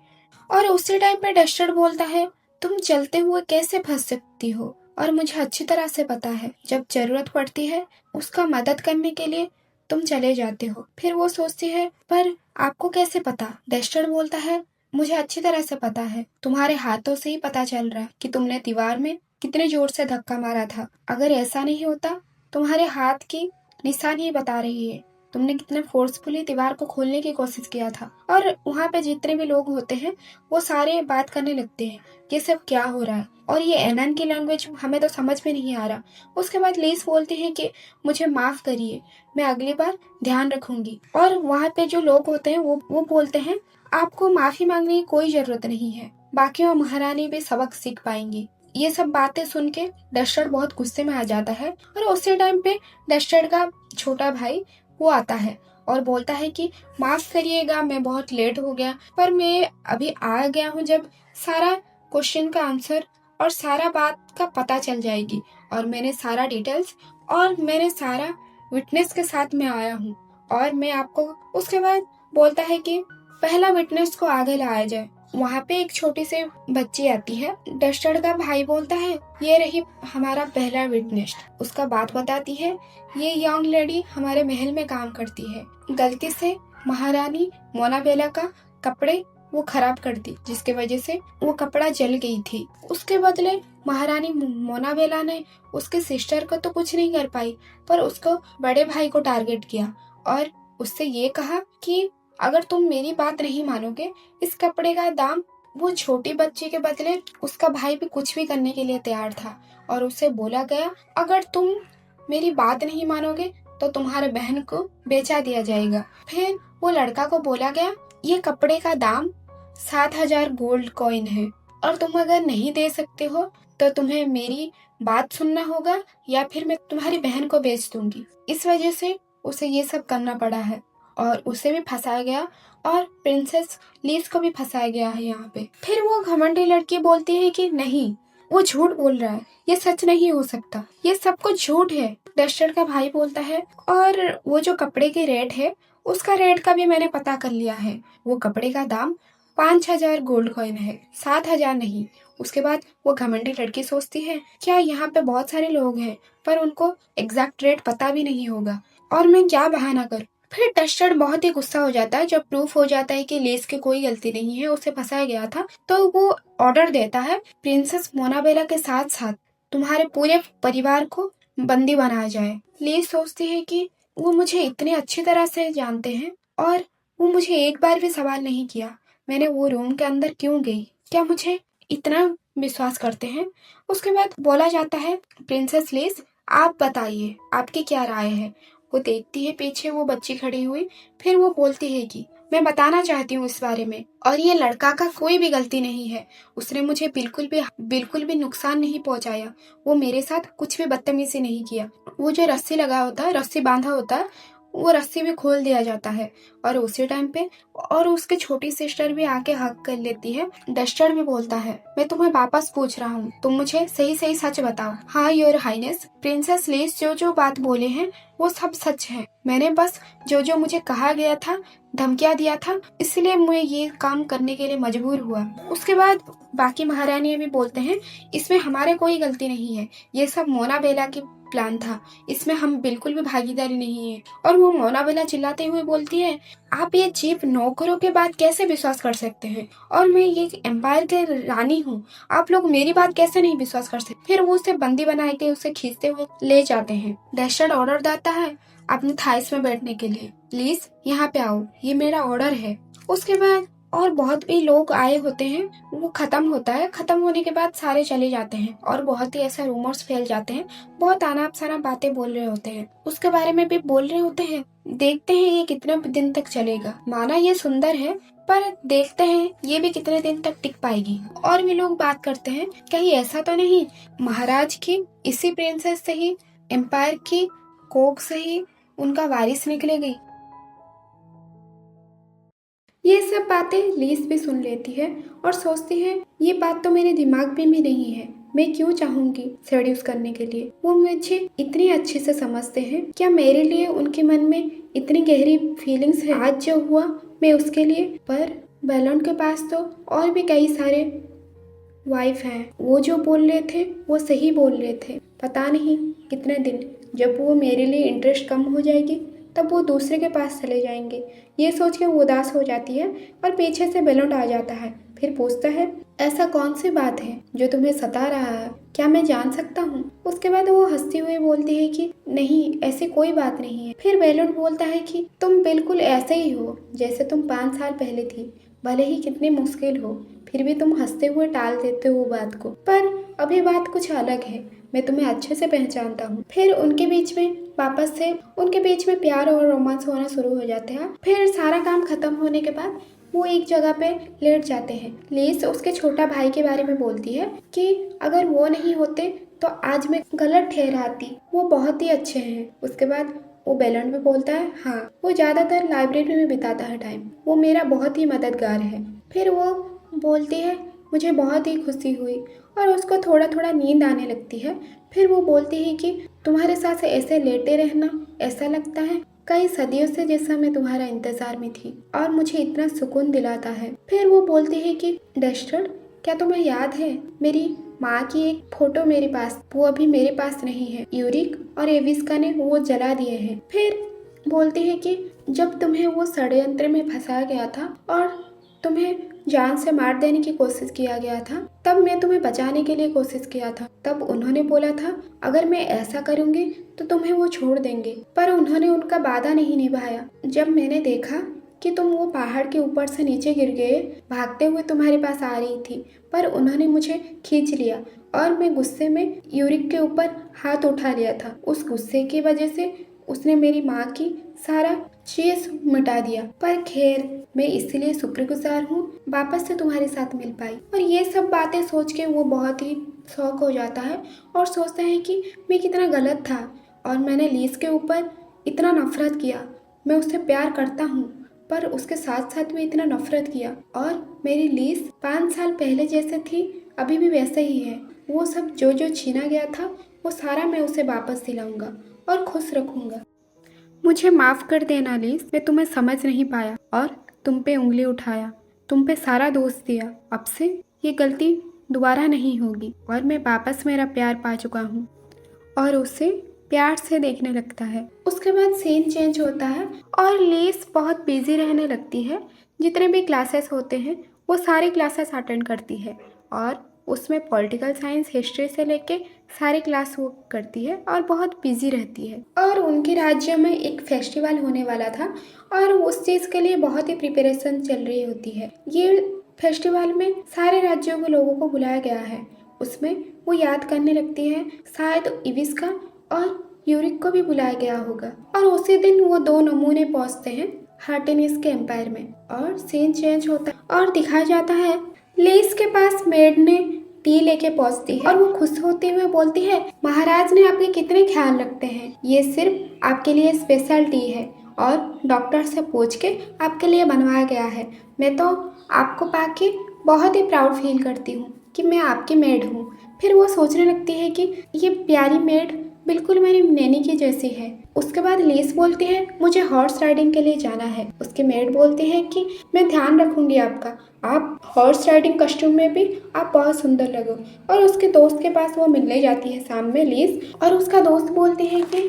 और उसी टाइम पे डस्टर बोलता है, तुम चलते हुए कैसे फंस सकती हो, और मुझे अच्छी तरह से पता है जब जरूरत पड़ती है उसका मदद करने के लिए तुम चले जाते हो। फिर वो सोचती है, पर आपको कैसे पता। डस्टर बोलता है, मुझे अच्छी तरह से पता है, तुम्हारे हाथों से ही पता चल रहा है कि तुमने दीवार में कितने जोर से धक्का मारा था। अगर ऐसा नहीं होता, तुम्हारे हाथ की निशान ही बता रही है, तुमने कितने फोर्सफुली दीवार को खोलने की कोशिश किया था। और वहाँ पे जितने भी लोग होते हैं वो सारे बात करने लगते हैं, ये सब क्या हो रहा है और ये एनन की लैंग्वेज हमें तो समझ में नहीं आ रहा। उसके बाद लीस बोलती है कि मुझे माफ करिए, मैं अगली बार ध्यान रखूंगी। और वहाँ पे जो लोग होते हैं वो बोलते हैं, आपको माफी मांगने की कोई जरूरत नहीं है, बाकी महारानी भी सबक सीख पाएंगी। ये सब बातें सुन के डस्टर बहुत गुस्से में आ जाता है और उसी टाइम पे डस्टर का छोटा भाई वो आता है और बोलता है कि माफ करिएगा, मैं बहुत लेट हो गया, पर मैं अभी आ गया हूँ जब सारा क्वेश्चन का आंसर और सारा बात का पता चल जाएगी और मैंने सारा डिटेल्स और मैंने सारा विटनेस के साथ में आया हूँ और मैं आपको। उसके बाद बोलता है कि पहला विटनेस को आगे लाया जाए। वहाँ पे एक छोटी सी बच्ची आती है। डस्टर का भाई बोलता है, ये रही हमारा पहला विटनेस। उसका बात बताती है, ये यंग लेडी हमारे महल में काम करती है, गलती से महारानी मोनाबेला का कपड़े वो खराब कर दी, जिसके वजह से वो कपड़ा जल गई थी। उसके बदले महारानी मोनाबेला ने उसके सिस्टर को तो कुछ नहीं कर पाई, पर उसको बड़े भाई को टारगेट किया और उससे ये कहा कि अगर तुम मेरी बात नहीं मानोगे, इस कपड़े का दाम वो छोटी बच्ची के बदले उसका भाई भी कुछ भी करने के लिए तैयार था और उसे बोला गया, अगर तुम मेरी बात नहीं मानोगे तो तुम्हारे बहन को बेचा दिया जाएगा। फिर वो लड़का को बोला गया, ये कपड़े का दाम 7,000 गोल्ड कॉइन है और तुम अगर नहीं दे सकते हो तो तुम्हें मेरी बात सुनना होगा या फिर मैं तुम्हारी बहन को बेच दूंगी। इस वजह से उसे ये सब करना पड़ा है और उसे भी फंसाया गया और प्रिंसेस लीज को भी फंसाया गया है यहाँ पे। फिर वो घमंडी लड़की बोलती है कि नहीं, वो झूठ बोल रहा है, ये सच नहीं हो सकता, ये सब कुछ झूठ है। डस्टर का भाई बोलता है, और वो जो कपड़े की रेट है उसका रेट का भी मैंने पता कर लिया है। वो कपड़े का दाम 5,000 गोल्ड कॉइन है, 7,000 नहीं। उसके बाद वो घमंडी लड़की सोचती है, क्या यहाँ पे बहुत सारे लोग हैं पर उनको एग्जैक्ट रेट पता भी नहीं होगा और मैं क्या बहाना करूं। फिर डस्टर बहुत ही गुस्सा हो जाता है जब प्रूफ हो जाता है कि लेस की कोई गलती नहीं है, उसे फंसाया गया था। तो वो ऑर्डर देता है, प्रिंसेस मोनाबेला के साथ साथ तुम्हारे पूरे परिवार को बंदी बनाया जाए। लेस सोचती है कि वो मुझे इतने अच्छी तरह से जानते हैं और वो मुझे एक बार भी सवाल नहीं किया, मैंने वो रूम के अंदर क्यों गई, क्या मुझे इतना विश्वास करते हैं। उसके बाद बोला जाता है, प्रिंसेस लेस आप बताइए आपकी क्या राय है। वो देखती है पीछे वो बच्ची खड़ी हुई, फिर वो बोलती है कि मैं बताना चाहती हूँ इस बारे में, और ये लड़का का कोई भी गलती नहीं है, उसने मुझे बिल्कुल भी नुकसान नहीं पहुंचाया, वो मेरे साथ कुछ भी बदतमीजी नहीं किया। वो जो रस्सी लगा होता है, रस्सी बांधा होता है, वो रस्सी भी खोल दिया जाता है और उसी टाइम पे और उसकी छोटी सिस्टर भी आके हक कर लेती है। डस्टर भी बोलता है, मैं तुम्हें वापस पूछ रहा हूँ, तुम मुझे सही सही सच बताओ। हाँ योर हाइनेस, प्रिंसेस लेस जो जो बात बोले हैं वो सब सच है, मैंने बस जो जो मुझे कहा गया था, धमकियां दिया था, इसलिए मैं ये काम करने के लिए मजबूर हुआ। उसके बाद बाकी महारानियां भी बोलते हैं, इसमें हमारे कोई गलती नहीं है, ये सब मोनाबेला की प्लान था, इसमें हम बिल्कुल भी भागीदारी नहीं है। और वो मोनाबेला चिल्लाते हुए बोलती है, आप ये चीप नौकरों के बात कैसे विश्वास कर सकते हैं, और मैं ये एम्पायर के रानी हूँ, आप लोग मेरी बात कैसे नहीं विश्वास कर सकते। फिर वो उसे बंदी बना के उसे खींचते हुए ले जाते हैं। डस्टर ऑर्डर देता है अपने थाइस में बैठने के लिए, प्लीज यहाँ पे आओ, ये मेरा ऑर्डर है। उसके बाद और बहुत भी लोग आए होते हैं, वो खत्म होता है, खत्म होने के बाद सारे चले जाते हैं और बहुत ही ऐसा रूमर्स फैल जाते हैं, बहुत अनाप शनाप बातें बोल रहे होते हैं, उसके बारे में भी बोल रहे होते हैं। देखते हैं ये कितने दिन तक चलेगा, माना ये सुंदर है पर देखते हैं ये भी कितने दिन तक टिक पाएगी। और भी लोग बात करते हैं, कहीं ऐसा तो नहीं महाराज की इसी प्रिंसेस से ही, एम्पायर की कोख से ही उनका वारिस निकलेगी। ये सब बातें लीस भी सुन लेती है और सोचती है, ये बात तो मेरे दिमाग में भी नहीं है, मैं क्यों चाहूंगी सेड्यूस करने के लिए, वो मुझे इतनी अच्छे से समझते हैं, क्या मेरे लिए उनके मन में इतनी गहरी फीलिंग्स है। आज जो हुआ मैं उसके लिए, पर बैलन के पास तो और भी कई सारे वाइफ हैं, वो जो बोल रहे थे वो सही बोल रहे थे। पता नहीं कितने दिन, जब वो मेरे लिए इंटरेस्ट कम हो जाएगी तब वो दूसरे के पास चले जाएंगे। ये सोच के वो उदास हो जाती है और पीछे से बेलोट आ जाता है, फिर पूछता है, ऐसा कौन सी बात है जो तुम्हें सता रहा है, क्या मैं जान सकता हूँ। उसके बाद वो हंसती हुई बोलती है कि नहीं, ऐसी कोई बात नहीं है। फिर बेलोट बोलता है कि तुम बिल्कुल ऐसे ही हो जैसे तुम 5 साल पहले थी, भले ही कितनी मुश्किल हो फिर भी तुम हंसते हुए टाल देते हो बात को, पर अभी बात कुछ अलग है, मैं तुम्हें अच्छे से पहचानता हूँ। फिर उनके बीच में प्यार और रोमांस होना शुरू हो जाते हैं। फिर सारा काम खत्म होने के बाद वो एक जगह पे लेट जाते हैं। लीस उसके छोटा भाई के बारे में बोलती है कि अगर वो नहीं होते तो आज मैं गलत ठहराती, वो बहुत ही अच्छे हैं। उसके बाद वो बेलन में बोलता है, हाँ वो ज़्यादातर लाइब्रेरी में बिताता है टाइम, वो मेरा बहुत ही मददगार है। फिर वो बोलती है, मुझे बहुत ही खुशी हुई, और उसको थोड़ा थोड़ा नींद आने लगती है। फिर वो बोलती है कि तुम्हारे साथ ऐसे लेटे रहना, ऐसा लगता है कई सदियों से जैसा मैं तुम्हारा इंतजार में थी और मुझे इतना सुकून दिलाता है। फिर वो बोलती है कि डस्टर, क्या तुम्हें याद है मेरी माँ की एक फोटो मेरे पास, वो अभी मेरे पास नहीं है, यूरिक और एविस्का ने वो जला दिए हैं। फिर बोलती है कि जब तुम्हें वो षड्यंत्र में फंसाया गया था और तुम्हें जान से मार देने की कोशिश किया गया था, तब मैं तुम्हें बचाने के लिए कोशिश किया था। तब उन्होंने बोला था अगर मैं ऐसा करूंगी तो तुम्हें वो छोड़ देंगे, पर उन्होंने उनका वादा नहीं निभाया। जब मैंने देखा कि तुम वो पहाड़ के ऊपर से नीचे गिर गए, भागते हुए तुम्हारे पास आ रही थी, पर उन्होंने मुझे खींच लिया और मैं गुस्से में यूरिक के ऊपर हाथ उठा लिया था। उस गुस्से की वजह से उसने मेरी माँ की सारा चीज मिटा दिया। पर खैर, मैं इसलिए शुक्रगुजार हूँ वापस से तुम्हारे साथ मिल पाई। और ये सब बातें सोच के वो बहुत ही शौक हो जाता है और सोचता है कि मैं कितना गलत था और मैंने लीज के ऊपर इतना नफरत किया। मैं उससे प्यार करता हूँ पर उसके साथ साथ भी इतना नफरत किया, और मेरी लीज 5 साल पहले जैसे थी अभी भी वैसे ही है। वो सब जो जो छीना गया था वो सारा मैं उसे वापस दिलाऊंगा और खुश रखूंगा। मुझे माफ़ कर देना लीज, मैं तुम्हें समझ नहीं पाया और तुम पे उंगली उठाया, तुम पे सारा दोष दिया। अब से ये गलती दोबारा नहीं होगी और मैं वापस मेरा प्यार पा चुका हूँ। और उसे प्यार से देखने लगता है। उसके बाद सीन चेंज होता है और लीज बहुत बिजी रहने लगती है। जितने भी क्लासेस होते हैं वो सारी क्लासेस अटेंड करती है और उसमें पॉलिटिकल साइंस, हिस्ट्री से लेके सारी क्लास वो करती है और बहुत बिजी रहती है। और उनके राज्य में एक फेस्टिवल होने वाला था और उस चीज़ के लिए बहुत ही प्रिपरेशन चल रही होती है। ये फेस्टिवल में सारे राज्यों के लोगों को बुलाया गया है। उसमें वो याद करने लगती है, शायद इविस्का और यूरिक को भी बुलाया गया होगा। और उसी दिन वो 2 नमूने पहुंचते हैं हार्टेनिस के एम्पायर में और सीन चेंज होता है और दिखाया जाता है लेस के पास मेड ने टी लेके पहुंचती है और वो खुश होते हुए बोलती है, महाराज ने आपके कितने ख्याल रखते हैं, ये सिर्फ आपके लिए स्पेशल टी है और डॉक्टर से पूछ के आपके लिए बनवाया गया है। मैं तो आपको पाके बहुत ही प्राउड फील करती हूँ कि मैं आपकी मेड हूँ। फिर वो सोचने लगती है कि ये प्यारी मेड बिल्कुल मेरी नैनी की जैसी है। उसके बाद लीस बोलती है, मुझे हॉर्स राइडिंग के लिए जाना है। उसकी मेड बोलती है कि मैं ध्यान रखूंगी आपका, आप हॉर्स राइडिंग कस्ट्यूम में भी आप बहुत सुंदर लगो। और उसके दोस्त के पास वो मिलने जाती है शाम में लीस, और उसका दोस्त बोलती है कि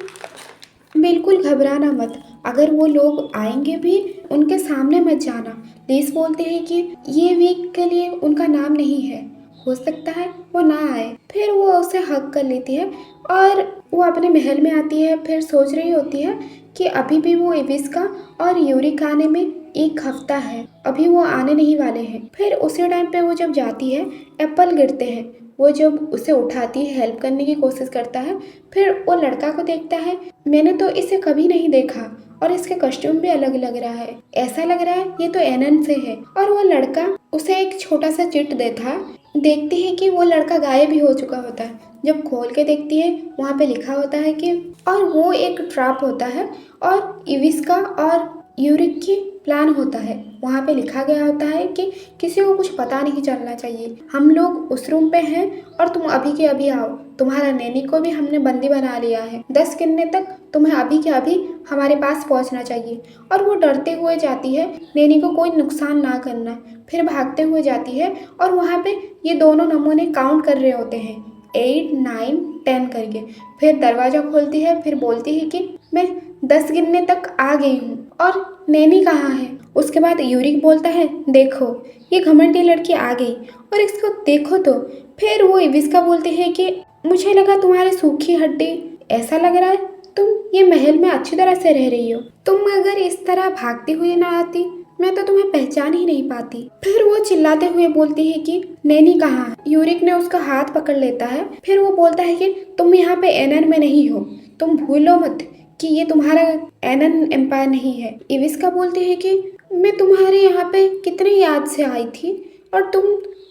बिल्कुल घबराना मत, अगर वो लोग आएंगे भी उनके सामने मत जाना। लीस बोलते हैं कि ये वीक के लिए उनका नाम नहीं है, हो सकता है वो ना आए। फिर वो उसे हक कर लेती है और वो अपने महल में आती है। फिर सोच रही होती है कि अभी भी वो इविस्का और यूरिक आने में 1 हफ्ता है, अभी वो आने नहीं वाले हैं। फिर उसी टाइम पे वो जब जाती है, एप्पल गिरते हैं। वो जब उसे उठाती है, हेल्प करने की कोशिश करता है। फिर वो लड़का को देखता है, मैंने तो इसे कभी नहीं देखा और इसके कॉस्ट्यूम भी अलग लग रहा है, ऐसा लग रहा है ये तो एनन से है। और वो लड़का उसे एक छोटा सा चिट देता है। देखती है कि वो लड़का गायब भी हो चुका होता है। जब खोल के देखती है, वहाँ पे लिखा होता है कि, और वो एक ट्रैप होता है और इविस्का और यूरिक की प्लान होता है। वहाँ पे लिखा गया होता है कि किसी को कुछ पता नहीं चलना चाहिए, हम लोग उस रूम पे हैं और तुम अभी के अभी आओ, तुम्हारा नैनी को भी हमने बंदी बना लिया है, 10 गिनने तक तुम्हें अभी के अभी हमारे पास पहुँचना चाहिए। और वो डरते हुए जाती है, नैनी को कोई नुकसान ना करना। फिर भागते हुए जाती है और वहाँ पे ये दोनों नमूने काउंट कर रहे होते हैं, 8, 9, 10 करके। फिर दरवाज़ा खोलती है, फिर बोलती है कि मैं 10 गिनने तक आ गई हूँ और नैनी कहाँ है। उसके बाद यूरिक बोलता है, देखो ये घमंडी लड़की आ गई और इसको देखो तो। फिर वो इविस्का बोलती है कि मुझे लगा तुम्हारी सूखी हड्डी, ऐसा लग रहा है तुम ये महल में अच्छी तरह से रह रही हो, तुम अगर इस तरह भागती हुई ना आती मैं तो तुम्हें पहचान ही नहीं पाती। फिर वो चिल्लाते हुए बोलती है कि नैनी कहाँ है। यूरिक ने उसका हाथ पकड़ लेता है। फिर वो बोलता है कि तुम यहाँ पे एनन में नहीं हो, तुम भूलो मत कि ये तुम्हारा एनन एम्पायर नहीं है। इविस्का बोलती है कि मैं तुम्हारे यहाँ पे कितनी याद से आई थी और तुम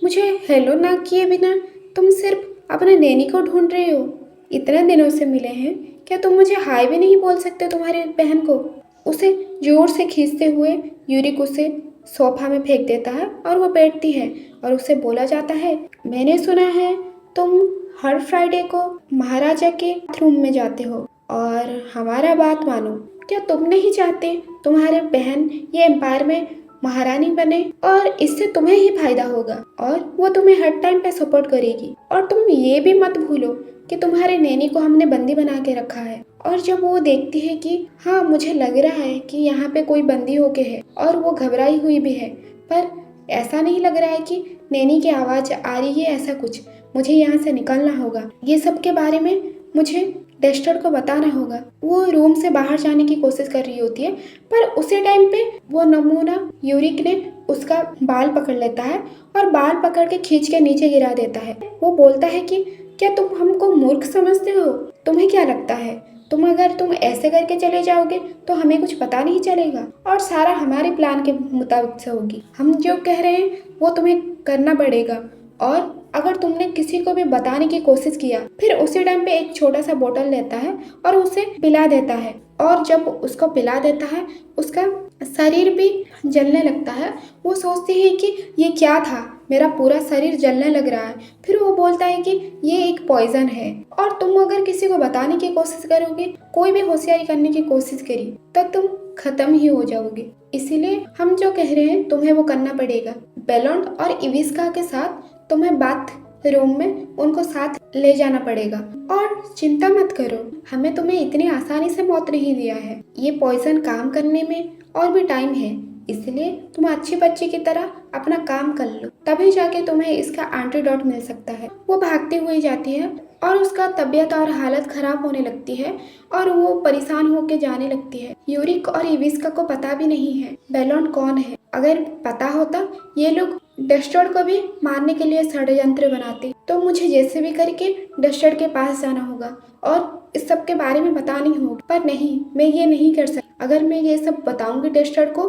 मुझे हेलो ना किए बिना तुम सिर्फ अपने नैनी को ढूंढ रहे हो, इतने दिनों से मिले हैं, क्या तुम मुझे हाय भी नहीं बोल सकते तुम्हारी बहन को। उसे जोर से खींचते हुए यूरिक उसे सोफा में फेंक देता है और वो बैठती है और उसे बोला जाता है, मैंने सुना है तुम हर फ्राइडे को महाराजा के बाथरूम में जाते हो और हमारा बात मानो, क्या तुम नहीं चाहते तुम्हारे बहन ये एम्पायर में महारानी बने और इससे तुम्हें ही फायदा होगा और वो तुम्हें हर टाइम पे सपोर्ट करेगी। और तुम ये भी मत भूलो कि तुम्हारे नैनी को हमने बंदी बना के रखा है। और जब वो देखती है कि हाँ मुझे लग रहा है कि यहाँ पे कोई बंदी होके है और वो घबराई हुई भी है, पर ऐसा नहीं लग रहा है कि नैनी की आवाज़ आ रही है, ऐसा कुछ, मुझे यहाँ से निकलना होगा। ये सब के बारे में मुझे डेस्टर को बताना होगा। वो रूम से बाहर जाने की कोशिश कर रही होती है, पर उसी टाइम पे वो नमूना यूरिक ने उसका बाल पकड़ लेता है और बाल पकड़ के खींच के नीचे गिरा देता है। वो बोलता है कि क्या तुम हमको मूर्ख समझते हो? तुम्हें क्या लगता है तुम ऐसे करके चले जाओगे तो हमें कुछ पता नहीं चलेगा और सारा हमारे प्लान के मुताबिक से होगी। हम जो कह रहे हैं वो तुम्हें करना पड़ेगा, और अगर तुमने किसी को भी बताने की कोशिश किया, फिर उसी टाइम पे एक छोटा सा बोतल लेता है और उसे पिला देता है। और जब उसको पिला देता है उसका शरीर भी जलने लगता है। वो सोचती है कि ये क्या था, मेरा पूरा शरीर जलने लग रहा है। फिर वो बोलता है कि ये एक पॉइजन है, और तुम अगर किसी को बताने की कोशिश करोगे, कोई भी होशियारी करने की कोशिश करी, तो तुम खत्म ही हो जाओगे। इसीलिए हम जो कह रहे हैं तुम्हें वो करना पड़ेगा। बेलोंड और इविस्का के साथ तुम्हें बाथ रूम में उनको साथ ले जाना पड़ेगा। और चिंता मत करो, हमें तुम्हें इतनी आसानी से मौत नहीं दिया है। ये पॉइजन काम करने में और भी टाइम है, इसलिए तुम अच्छी बच्ची की तरह अपना काम कर लो, तभी जाके तुम्हें इसका एंटीडोट मिल सकता है। वो भागती हुई जाती है और उसका तबीयत और हालत खराब होने लगती है और वो परेशान होकर जाने लगती है। यूरिक और इविस्का को पता भी नहीं है बेलोंड कौन है। अगर पता होता ये लोग डस्टर्ड को भी मारने के लिए षड्यंत्र बनाते, तो मुझे जैसे भी करके डस्टर्ड के पास जाना होगा और इस सब के बारे में बतानी होगी। पर नहीं, मैं ये नहीं कर सकती। अगर मैं ये सब बताऊंगी डस्टर्ड को,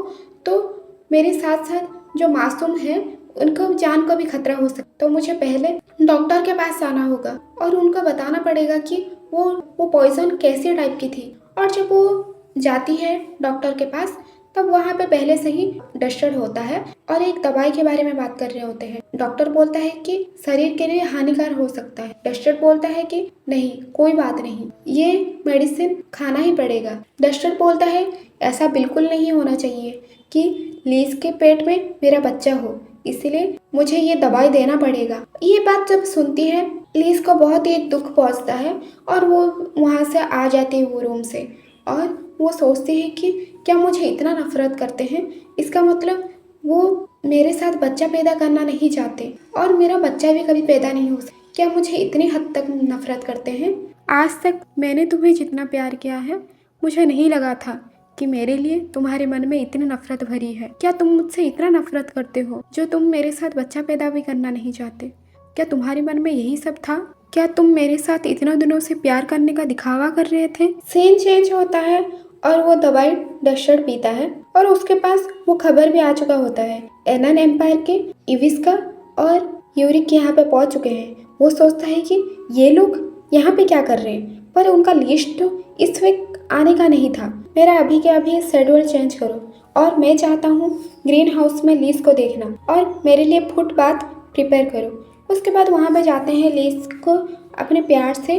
तो मेरे साथ साथ जो मासूम है उनको जान को भी खतरा हो सकता। तो मुझे पहले डॉक्टर के पास जाना होगा और उनको बताना पड़ेगा कि वो पॉइजन कैसे टाइप की थी। और जब वो जाती है डॉक्टर के पास, तब वहाँ पे पहले से ही डस्टर्ड होता है और एक दवाई के बारे में बात कर रहे होते हैं। डॉक्टर बोलता है कि शरीर के लिए हानिकार हो सकता है। डस्टर्ड बोलता है कि नहीं, कोई बात नहीं, ये मेडिसिन खाना ही पड़ेगा। डस्टर्ड बोलता है ऐसा बिल्कुल नहीं होना चाहिए कि लीज के पेट में मेरा बच्चा हो, इसलिए मुझे ये दवाई देना पड़ेगा। ये बात जब सुनती है, लीज को बहुत ही दुख पहुंचता है और वो वहाँ से आ जाती है वो रूम से। और वो सोचती है कि क्या मुझे इतना नफरत करते हैं, इसका मतलब वो मेरे साथ बच्चा पैदा करना नहीं चाहते और मेरा बच्चा भी कभी पैदा नहीं हो सकता। क्या मुझे इतनी हद तक नफरत करते हैं? आज तक मैंने तुम्हें जितना प्यार किया है, मुझे नहीं लगा था कि मेरे लिए तुम्हारे मन में इतनी नफरत भरी है। क्या तुम मुझसे इतना नफरत करते हो जो तुम मेरे साथ बच्चा पैदा भी करना नहीं चाहते? क्या तुम्हारे मन में यही सब था? क्या तुम मेरे साथ इतना दिनों से प्यार करने का दिखावा कर रहे थे? सीन चेंज होता है और वो दवाई डस्टर्ड पीता है और उसके पास वो खबर भी आ चुका होता है। एनन एम्पायर के इविस्का और यूरिक यहाँ पे पहुंच चुके हैं। वो सोचता है कि ये लोग यहाँ पे क्या कर रहे हैं, पर उनका लिस्ट तो इस वक्त आने का नहीं था। मेरा अभी के अभी शेड्यूल चेंज करो और मैं चाहता हूँ ग्रीन हाउस में लीज को देखना और मेरे लिए फुटबाथ प्रिपेयर करो। उसके बाद वहाँ पे जाते हैं। लीज को अपने प्यार से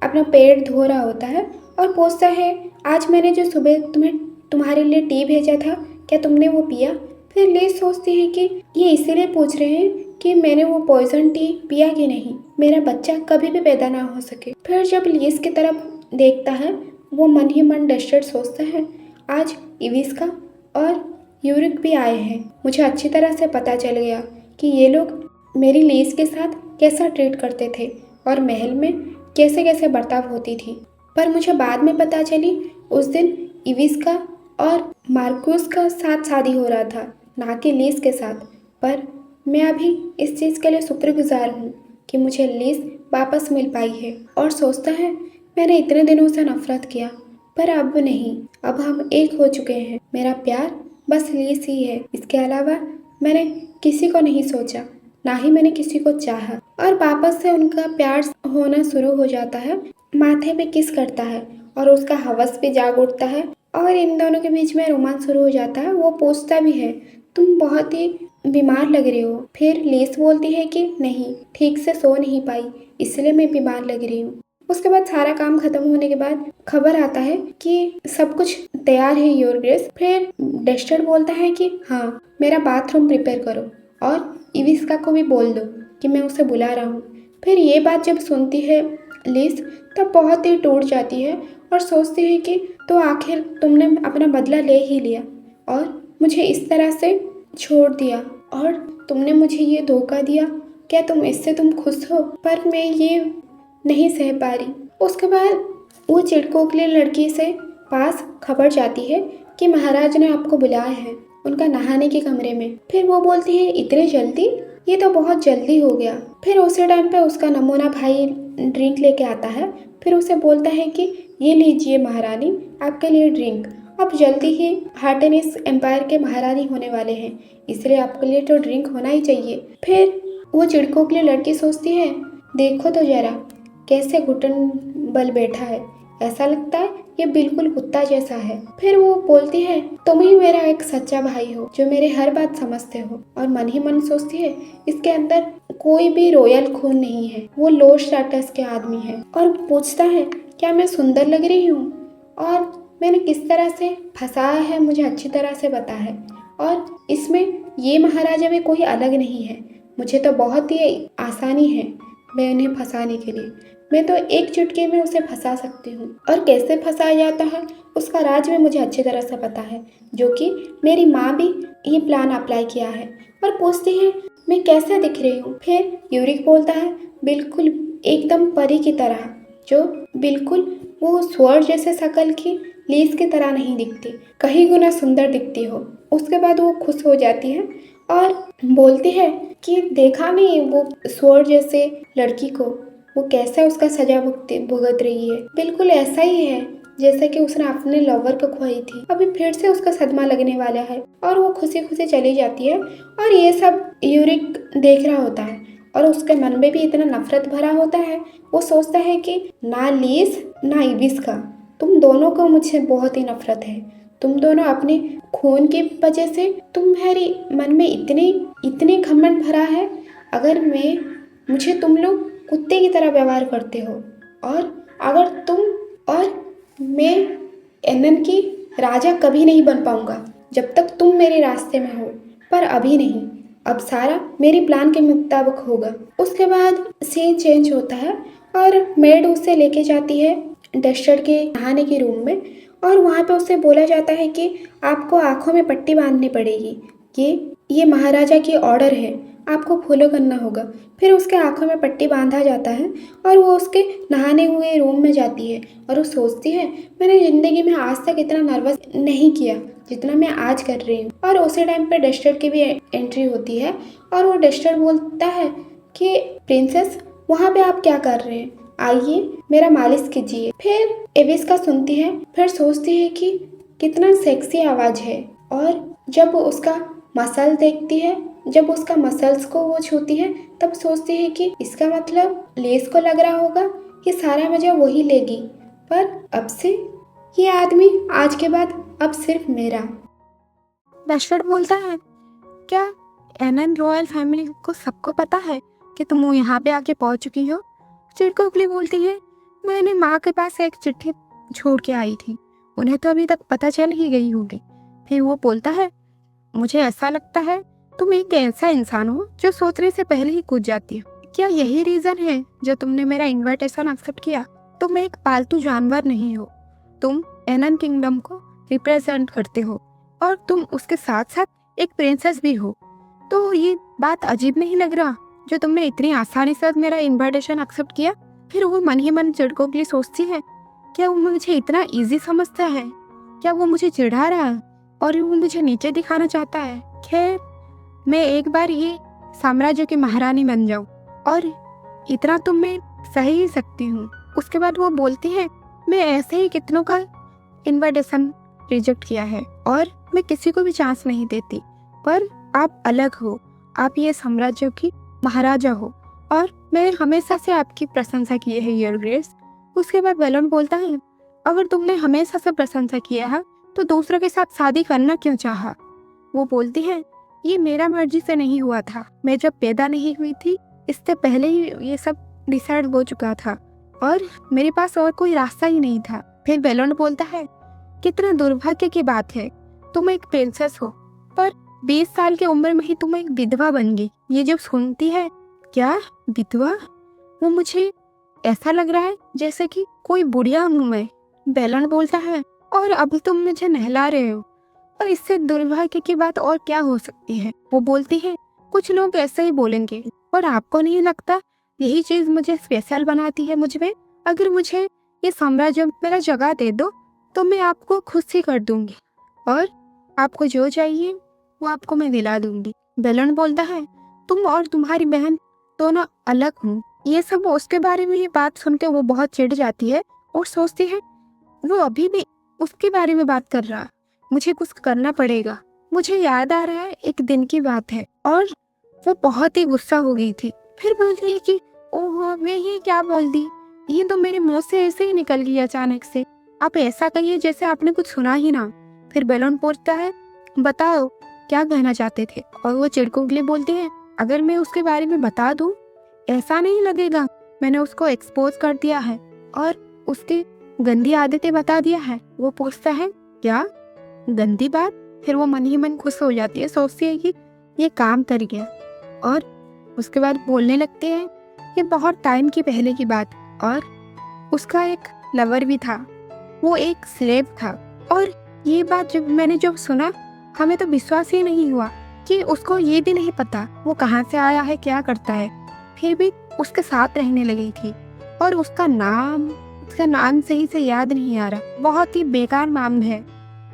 अपना पेट धो रहा होता है और पूछता है आज मैंने जो सुबह तुम्हारे लिए टी भेजा था, क्या तुमने वो पिया? फिर लीज सोचती है कि ये इसीलिए पूछ रहे हैं कि मैंने वो पॉइजन टी पिया कि नहीं, मेरा बच्चा कभी भी पैदा ना हो सके। फिर जब लीज की तरफ देखता है, वो मन ही मन डस्टर्ड सोचता है आज इविस्का और यूरिक भी आए हैं। मुझे अच्छी तरह से पता चल गया कि ये लोग मेरी लीज के साथ कैसा ट्रीट करते थे और महल में कैसे कैसे बर्ताव होती थी। पर मुझे बाद में पता चली उस दिन इविस्का और मार्कुस का साथ शादी हो रहा था, ना कि लीज के साथ। पर मैं अभी इस चीज़ के लिए शुक्रगुजार हूँ कि मुझे लीज वापस मिल पाई है। और सोचता है मैंने इतने दिनों से नफरत किया, पर अब नहीं, अब हम एक हो चुके हैं। मेरा प्यार बस लीज ही है, इसके अलावा मैंने किसी को नहीं सोचा, ना ही मैंने किसी को चाहा। और वापस से उनका प्यार होना शुरू हो जाता है। माथे पे किस करता है और उसका हवस भी जाग उठता है और इन दोनों के बीच में रोमांस शुरू हो जाता है। वो पूछता भी है तुम बहुत ही बीमार लग रही हो। फिर लीज बोलती है कि नहीं, ठीक से सो नहीं पाई, इसलिए मैं बीमार लग रही हूँ। उसके बाद सारा काम खत्म होने के बाद खबर आता है कि सब कुछ तैयार है योर ग्रेस। फिर डस्टर्ड बोलता है कि हाँ, मेरा बाथरूम प्रिपेयर करो और इविस्का को भी बोल दो कि मैं उसे बुला रहा हूँ। फिर ये बात जब सुनती है लीज, तब बहुत ही टूट जाती है और सोचती है कि तो आखिर तुमने अपना बदला ले ही लिया और मुझे इस तरह से छोड़ दिया और तुमने मुझे ये धोखा दिया। क्या तुम खुश हो? पर मैं ये नहीं सह पा रही। उसके बाद वो चिड़कोकली लड़की से पास खबर जाती है कि महाराज ने आपको बुलाया है उनका नहाने के कमरे में। फिर वो बोलती है इतने जल्दी, ये तो बहुत जल्दी हो गया। फिर उसी टाइम पे उसका नमूना भाई ड्रिंक लेके आता है। फिर उसे बोलता है कि ये लीजिए महारानी, आपके लिए ड्रिंक। आप जल्दी ही हार्टेनिस एम्पायर के महारानी होने वाले हैं, इसलिए आपके लिए तो ड्रिंक होना ही चाहिए। फिर वो चिड़कोकली लड़की सोचती है, देखो तो जरा कैसे घुटन बल बैठा है, ऐसा लगता है ये बिल्कुल कुत्ता जैसा है। फिर वो बोलती है, तुम ही मेरा एक सच्चा भाई हो जो मेरे हर बात समझते हो। और मन ही मन सोचती है, इसके अंदर कोई भी रॉयल खून नहीं है, वो लो स्टेटस के आदमी है। और पूछता है, क्या मैं सुंदर लग रही हूँ और मैंने किस तरह से फंसाया है, मुझे अच्छी तरह से पता है। और इसमें ये महाराजा भी कोई अलग नहीं है, मुझे तो बहुत ही आसानी है मैं उन्हें फंसाने के लिए। मैं तो एक चुटकी में उसे फंसा सकती हूँ, और कैसे फंसाया जाता है उसका राज भी मुझे अच्छी तरह से पता है, जो कि मेरी माँ भी ये प्लान अप्लाई किया है। और पूछती है, मैं कैसे दिख रही हूँ। फिर यूरिक बोलता है, बिल्कुल एकदम परी की तरह, जो बिल्कुल वो स्वर्ग जैसे शक्ल की लीस की तरह नहीं दिखती, कहीं गुना सुंदर दिखती हो। उसके बाद वो खुश हो जाती है और बोलती है कि देखा नहीं वो स्वर्ग जैसे लड़की को, वो कैसे उसका सजा भुगत रही है, बिल्कुल ऐसा ही है जैसे कि उसने अपने लवर को खोई थी। अभी फिर से उसका सदमा लगने वाला है और वो खुशी खुशी चली जाती है। और ये सब यूरिक देख रहा होता है और उसके मन में भी इतना नफरत भरा होता है। वो सोचता है कि ना लीस ना इबिस का, तुम दोनों को मुझसे बहुत ही नफरत है। तुम दोनों अपने खून की वजह से तुम्हारी मन में इतने घमंड भरा है। अगर मुझे तुम लोग कुत्ते की तरह व्यवहार करते हो, और अगर तुम और मैं एनन की राजा कभी नहीं बन पाऊंगा जब तक तुम मेरे रास्ते में हो। पर अभी नहीं, अब सारा मेरी प्लान के मुताबिक होगा। उसके बाद सीन चेंज होता है और मेड उसे लेके जाती है डस्टर के नहाने के रूम में। और वहाँ पे उसे बोला जाता है कि आपको आंखों में पट्टी बांधनी पड़ेगी, ये महाराजा की ऑर्डर है, आपको फॉलो करना होगा। फिर उसके आंखों में पट्टी बांधा जाता है और वो उसके नहाने हुए रूम में जाती है। और वो सोचती है, मैंने ज़िंदगी में आज तक इतना नर्वस नहीं किया जितना मैं आज कर रही हूँ। और उसी टाइम पे डस्टर की भी एंट्री होती है और वो डस्टर बोलता है कि प्रिंसेस, वहाँ पे आप क्या कर रहे हैं, आइए मेरा मालिश कीजिए। फिर एविस का सुनती है, फिर सोचती है कि कितना सेक्सी आवाज़ है। और जब उसका मसल देखती है, जब उसका मसल्स को वो छूती है, तब सोचती है कि इसका मतलब लेस को लग रहा होगा कि सारा मजा वही लेगी। पर अब से ये आदमी आज के बाद अब सिर्फ मेरा। डस्टर बोलता है, क्या एनन रॉयल फैमिली को सबको पता है कि तुम यहाँ पे आके पहुँच चुकी हो? चिड़कोकली बोलती है, मैंने माँ के पास एक चिट्ठी छोड़ के आई थी, उन्हें तो अभी तक पता चल ही गई होगी। फिर वो बोलता है, मुझे ऐसा लगता है तुम एक ऐसा इंसान हो जो सोचने से पहले ही कूद जाती हो। क्या यही रीजन है जो तुमने मेरा इनविटेशन एक्सेप्ट किया? तुम एक पालतू जानवर नहीं हो, तुम एनन किंगडम को रिप्रेजेंट करते हो और तुम उसके साथ साथ एक प्रिंसेस भी हो। तो ये बात अजीब नहीं लग रहा जो तुमने इतनी आसानी से मेरा इनविटेशन एक्सेप्ट किया? फिर वो मन ही मन चिड़कोकली सोचती है, क्या वो मुझे इतना इजी समझता है? क्या वो मुझे चिढ़ा रहा है और वो मुझे नीचे दिखाना चाहता है? खैर, मैं एक बार ये साम्राज्य की महारानी बन जाऊं और इतना तो मैं सह ही सकती हूँ। उसके बाद वो बोलती है, मैं ऐसे ही कितनों का इनविटेशन रिजेक्ट किया है और मैं किसी को भी चांस नहीं देती, पर आप अलग हो, आप ये साम्राज्य की महाराजा हो और मैं हमेशा से आपकी प्रशंसा की है योर ग्रेस। उसके बाद वेलन बोलता है, अगर तुमने हमेशा से प्रशंसा किया है तो दूसरों के साथ शादी करना क्यों चाहा? वो बोलती है, ये मेरा मर्जी से नहीं हुआ था, मैं जब पैदा नहीं हुई थी इससे पहले ही ये सब डिसाइड हो चुका था और मेरे पास और कोई रास्ता ही नहीं था। फिर वेलन बोलता है, कितना दुर्भाग्य की बात है, तुम एक प्रिंसेस हो पर 20 साल की उम्र में ही तुम एक विधवा बन गई। ये जब सुनती है, क्या विधवा? वो मुझे ऐसा लग रहा है जैसे कि कोई बुढ़िया हूँ मैं। वेलन बोलता है, और अब तुम मुझे नहला रहे हो, और इससे दुर्भाग्य की बात और क्या हो सकती है? वो बोलती है, कुछ लोग ऐसे ही बोलेंगे, और आपको नहीं लगता यही चीज मुझे स्पेशल बनाती है मुझ में? अगर मुझे ये साम्राज्य मेरा जगह दे दो तो मैं आपको खुद से कर दूंगी और आपको जो चाहिए वो आपको मैं दिला दूंगी। बेलन बोलता है, तुम और तुम्हारी बहन दोनों अलग हो। ये सब उसके बारे में ये बात सुन के वो बहुत चिढ़ जाती है और सोचती है वो अभी भी उसके बारे में बात कर रहा, मुझे कुछ करना पड़ेगा। मुझे याद आ रहा है एक दिन की बात है और वो बहुत ही गुस्सा हो गई थी। फिर बोलती है कि ओहो मैं ये क्या बोल दी, ये तो मेरे मुंह से ऐसे ही निकल गई अचानक से। आप ऐसा कहिए जैसे आपने कुछ सुना ही ना। फिर बेलन पूछता है, बताओ क्या कहना चाहते थे। और वो चिड़कों के लिए बोलती है, अगर मैं उसके बारे में बता दूं ऐसा नहीं लगेगा मैंने उसको एक्सपोज कर दिया है और उसकी गंदी आदतें बता दिया है। वो पूछता है, क्या गंदी बात। फिर वो मन ही मन खुश हो जाती है, सोचती है कि ये काम कर गया। और उसके बाद बोलने लगते हैं, ये बहुत टाइम की पहले की बात और उसका एक लवर भी था, वो एक स्लेव था। और ये बात जब सुना हमें तो विश्वास ही नहीं हुआ कि उसको ये भी नहीं पता वो कहाँ से आया है, क्या करता है। फिर भी उसके साथ रहने लगी थी और उसका नाम सही से याद नहीं आ रहा, बहुत ही बेकार नाम है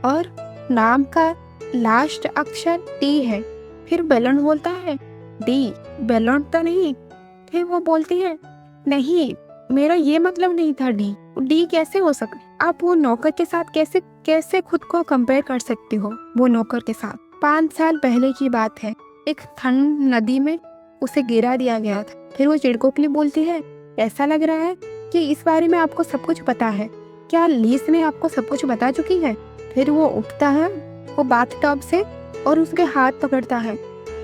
और नाम का लास्ट अक्षर टी है। फिर बेलन बोलता है, डी बेलन तो नहीं। फिर वो बोलती है, नहीं मेरा ये मतलब नहीं था डी कैसे हो सकता। आप वो नौकर के साथ कैसे खुद को कंपेयर कर सकती हो वो नौकर के साथ। 5 साल पहले की बात है, एक ठंड नदी में उसे गिरा दिया गया था। फिर वो चिड़कों के लिए बोलती है, ऐसा लग रहा है कि इस बारे में आपको सब कुछ पता है, क्या लीस ने आपको सब कुछ बता चुकी है। फिर वो उठता है वो बाथटब से और उसके हाथ पकड़ता है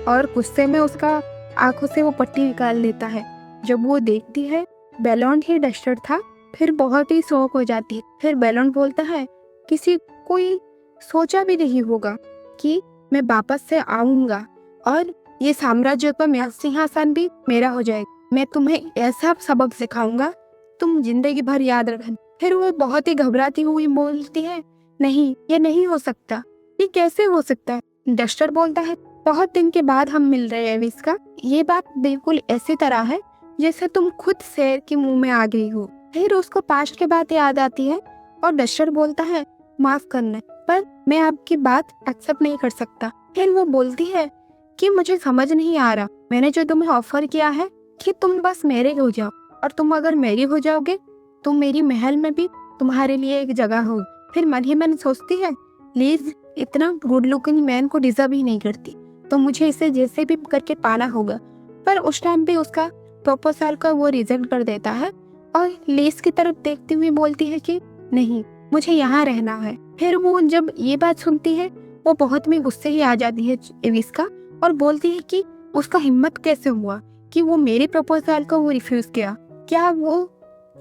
और गुस्से में उसका आंखों से वो पट्टी निकाल लेता है। जब वो देखती है बेलन ही डस्टर था, फिर बहुत ही शौक हो जाती है। फिर बेलन बोलता है, किसी कोई सोचा भी नहीं होगा कि मैं वापस से आऊंगा और ये साम्राज्य का मेरा सिंहासन भी मेरा हो जाएगा। मैं तुम्हें ऐसा सबक सिखाऊंगा तुम जिंदगी भर याद रखना। फिर वो बहुत ही घबराती हुई बोलती है, नहीं ये नहीं हो सकता, ये कैसे हो सकता है। डस्टर बोलता है, बहुत दिन के बाद हम मिल रहे हैं विस्का, ये बात बिल्कुल ऐसी तरह है जैसे तुम खुद शेर के मुंह में आ गई हो। फिर उसको पास्ट की बात याद आती है और डस्टर बोलता है, माफ करना पर मैं आपकी बात एक्सेप्ट नहीं कर सकता। फिर वो बोलती है कि मुझे समझ नहीं आ रहा, मैंने जो तुम्हें ऑफर किया है कि तुम बस मेरे हो जाओ और तुम अगर मेरी हो जाओगे तो मेरी महल में भी तुम्हारे लिए एक जगह होगी। फिर मन ही मन सोचती है, लीज इतना गुड लुकिंग मैन को डिजर्व ही नहीं करती, तो मुझे इसे जैसे भी करके पाना होगा। पर उस टाइम पे उसका प्रपोजल का वो रिजेक्ट कर देता है और लीज की तरफ देखती हुई बोलती है कि नहीं मुझे यहाँ रहना है। फिर वो जब ये बात सुनती है वो बहुत में गुस्से ही आ जाती है एविस का और बोलती है कि उसका हिम्मत कैसे हुआ कि वो मेरे प्रपोजल को वो रिफ्यूज किया, क्या वो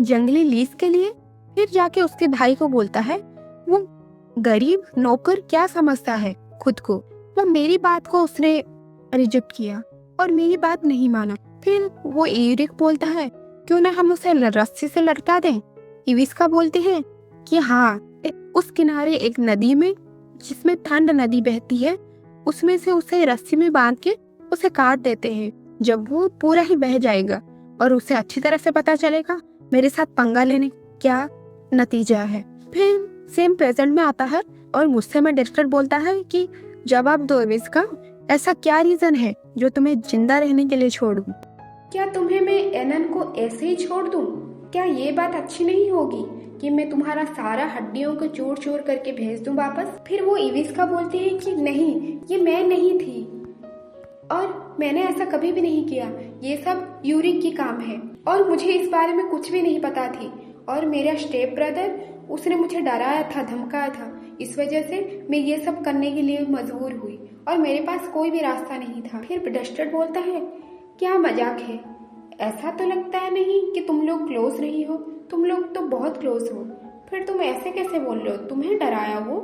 जंगली लीज के लिए। फिर जाके उसके भाई को बोलता है, वो गरीब नौकर क्या समझता है खुद को, वो मेरी बात को उसने रिजेक्ट किया और मेरी बात नहीं माना। फिर वो एरिक बोलता है, क्यों ना हम उसे रस्सी से लटका दें। इविस्का बोलती है कि हाँ, उस किनारे एक नदी में जिसमें ठंड नदी बहती है उसमें से उसे रस्सी में बांध के उसे काट देते हैं। जब वो पूरा ही बह जाएगा और उसे अच्छी तरह से पता चलेगा मेरे साथ पंगा लेने क्या नतीजा है। फिर सेम प्रेजेंट में आता है और गुस्से में डस्टर बोलता है कि जवाब दो इविस्का, ऐसा क्या रीजन है जो तुम्हें जिंदा रहने के लिए छोड़ दूं। क्या तुम्हें मैं एनन को ऐसे ही छोड़ दूं? क्या ये बात अच्छी नहीं होगी कि मैं तुम्हारा सारा हड्डियों को चूर चूर करके भेज दूं वापस? फिर वो इविस्का बोलती है कि नहीं, ये मैं नहीं थी और मैंने ऐसा कभी भी नहीं किया, ये सब यूरिक की काम है और मुझे इस बारे में कुछ भी नहीं पता थी। और मेरा स्टेप ब्रदर उसने मुझे डराया था, धमकाया था, इस वजह से मैं ये सब करने के लिए मजबूर हुई और मेरे पास कोई भी रास्ता नहीं था। फिर डस्टर बोलता है, क्या मजाक है, ऐसा तो लगता है नहीं कि तुम लोग क्लोज रही हो, तुम लोग तो बहुत क्लोज हो, फिर तुम ऐसे कैसे बोल रहे हो, तुम्हें डराया वो?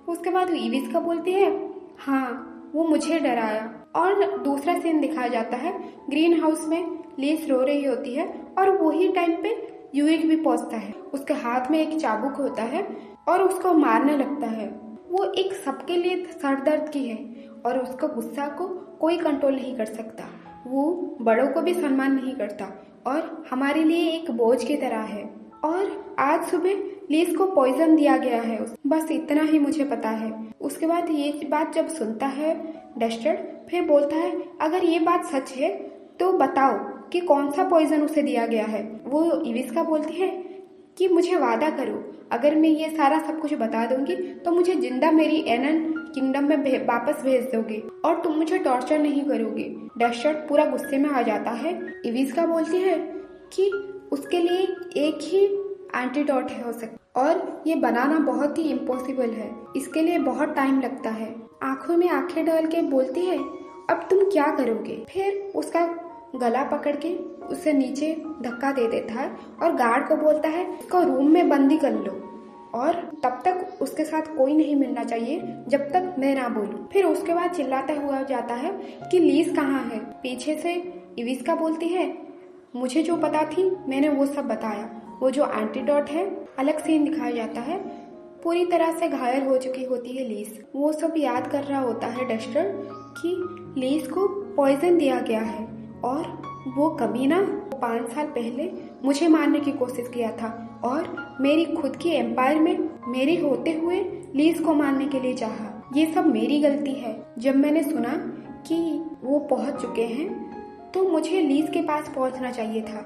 उसके बाद इविस्का बोलती है, हाँ वो मुझे डराया। और दूसरा सीन दिखाया जाता है, ग्रीन हाउस में लीस रो रही होती है और वही टाइम पे यूरिक भी पहुंचता है, उसके हाथ में एक चाबुक होता है और उसको मारने लगता है। वो एक सबके लिए सरदर्द की है और उसका गुस्सा को कोई कंट्रोल नहीं कर सकता, वो बड़ों को भी सम्मान नहीं करता और हमारे लिए एक बोझ की तरह है। और आज सुबह लीज को पॉइजन दिया गया है। बस इतना ही मुझे पता है। उसके बाद ये बात जब सुनता है डस्टर, फिर बोलता है अगर ये बात सच है तो बताओ कि कौन सा पॉइजन उसे दिया गया है। वो इविस्का बोलती है कि मुझे वादा करो, अगर मैं ये सारा सब कुछ बता दूंगी तो मुझे जिंदा मेरी एनन किंगडम में वापस भेज दोगे और तुम मुझे टॉर्चर नहीं करोगे। डस्टर पूरा गुस्से में आ जाता है। इविस्का बोलती है कि उसके लिए एक ही एंटीडोट हो सकता और ये बनाना बहुत ही इम्पॉसिबल है, इसके लिए बहुत टाइम लगता है। आंखों में आंखें डाल के बोलती है अब तुम क्या करोगे। फिर उसका गला पकड़ के उसे नीचे धक्का दे देता है और गार्ड को बोलता है इसको रूम में बंदी कर लो और तब तक उसके साथ कोई नहीं मिलना चाहिए जब तक मैं ना बोलूं। फिर उसके बाद चिल्लाता हुआ जाता है कि लीज कहाँ है। पीछे से इविस्का बोलती है मुझे जो पता थी मैंने वो सब बताया। वो जो एंटीडोट है, अलग सीन दिखाया जाता है। पूरी तरह से घायल हो चुकी होती है लीज। वो सब याद कर रहा होता है डस्टर कि लीज को पॉइजन दिया गया है और वो कमीना 5 साल पहले मुझे मारने की कोशिश किया था और मेरी खुद की एम्पायर में मेरे होते हुए लीज को मारने के लिए चाहा। ये सब मेरी गलती है। जब मैंने सुना कि वो पहुंच चुके हैं तो मुझे लीज के पास पहुंचना चाहिए था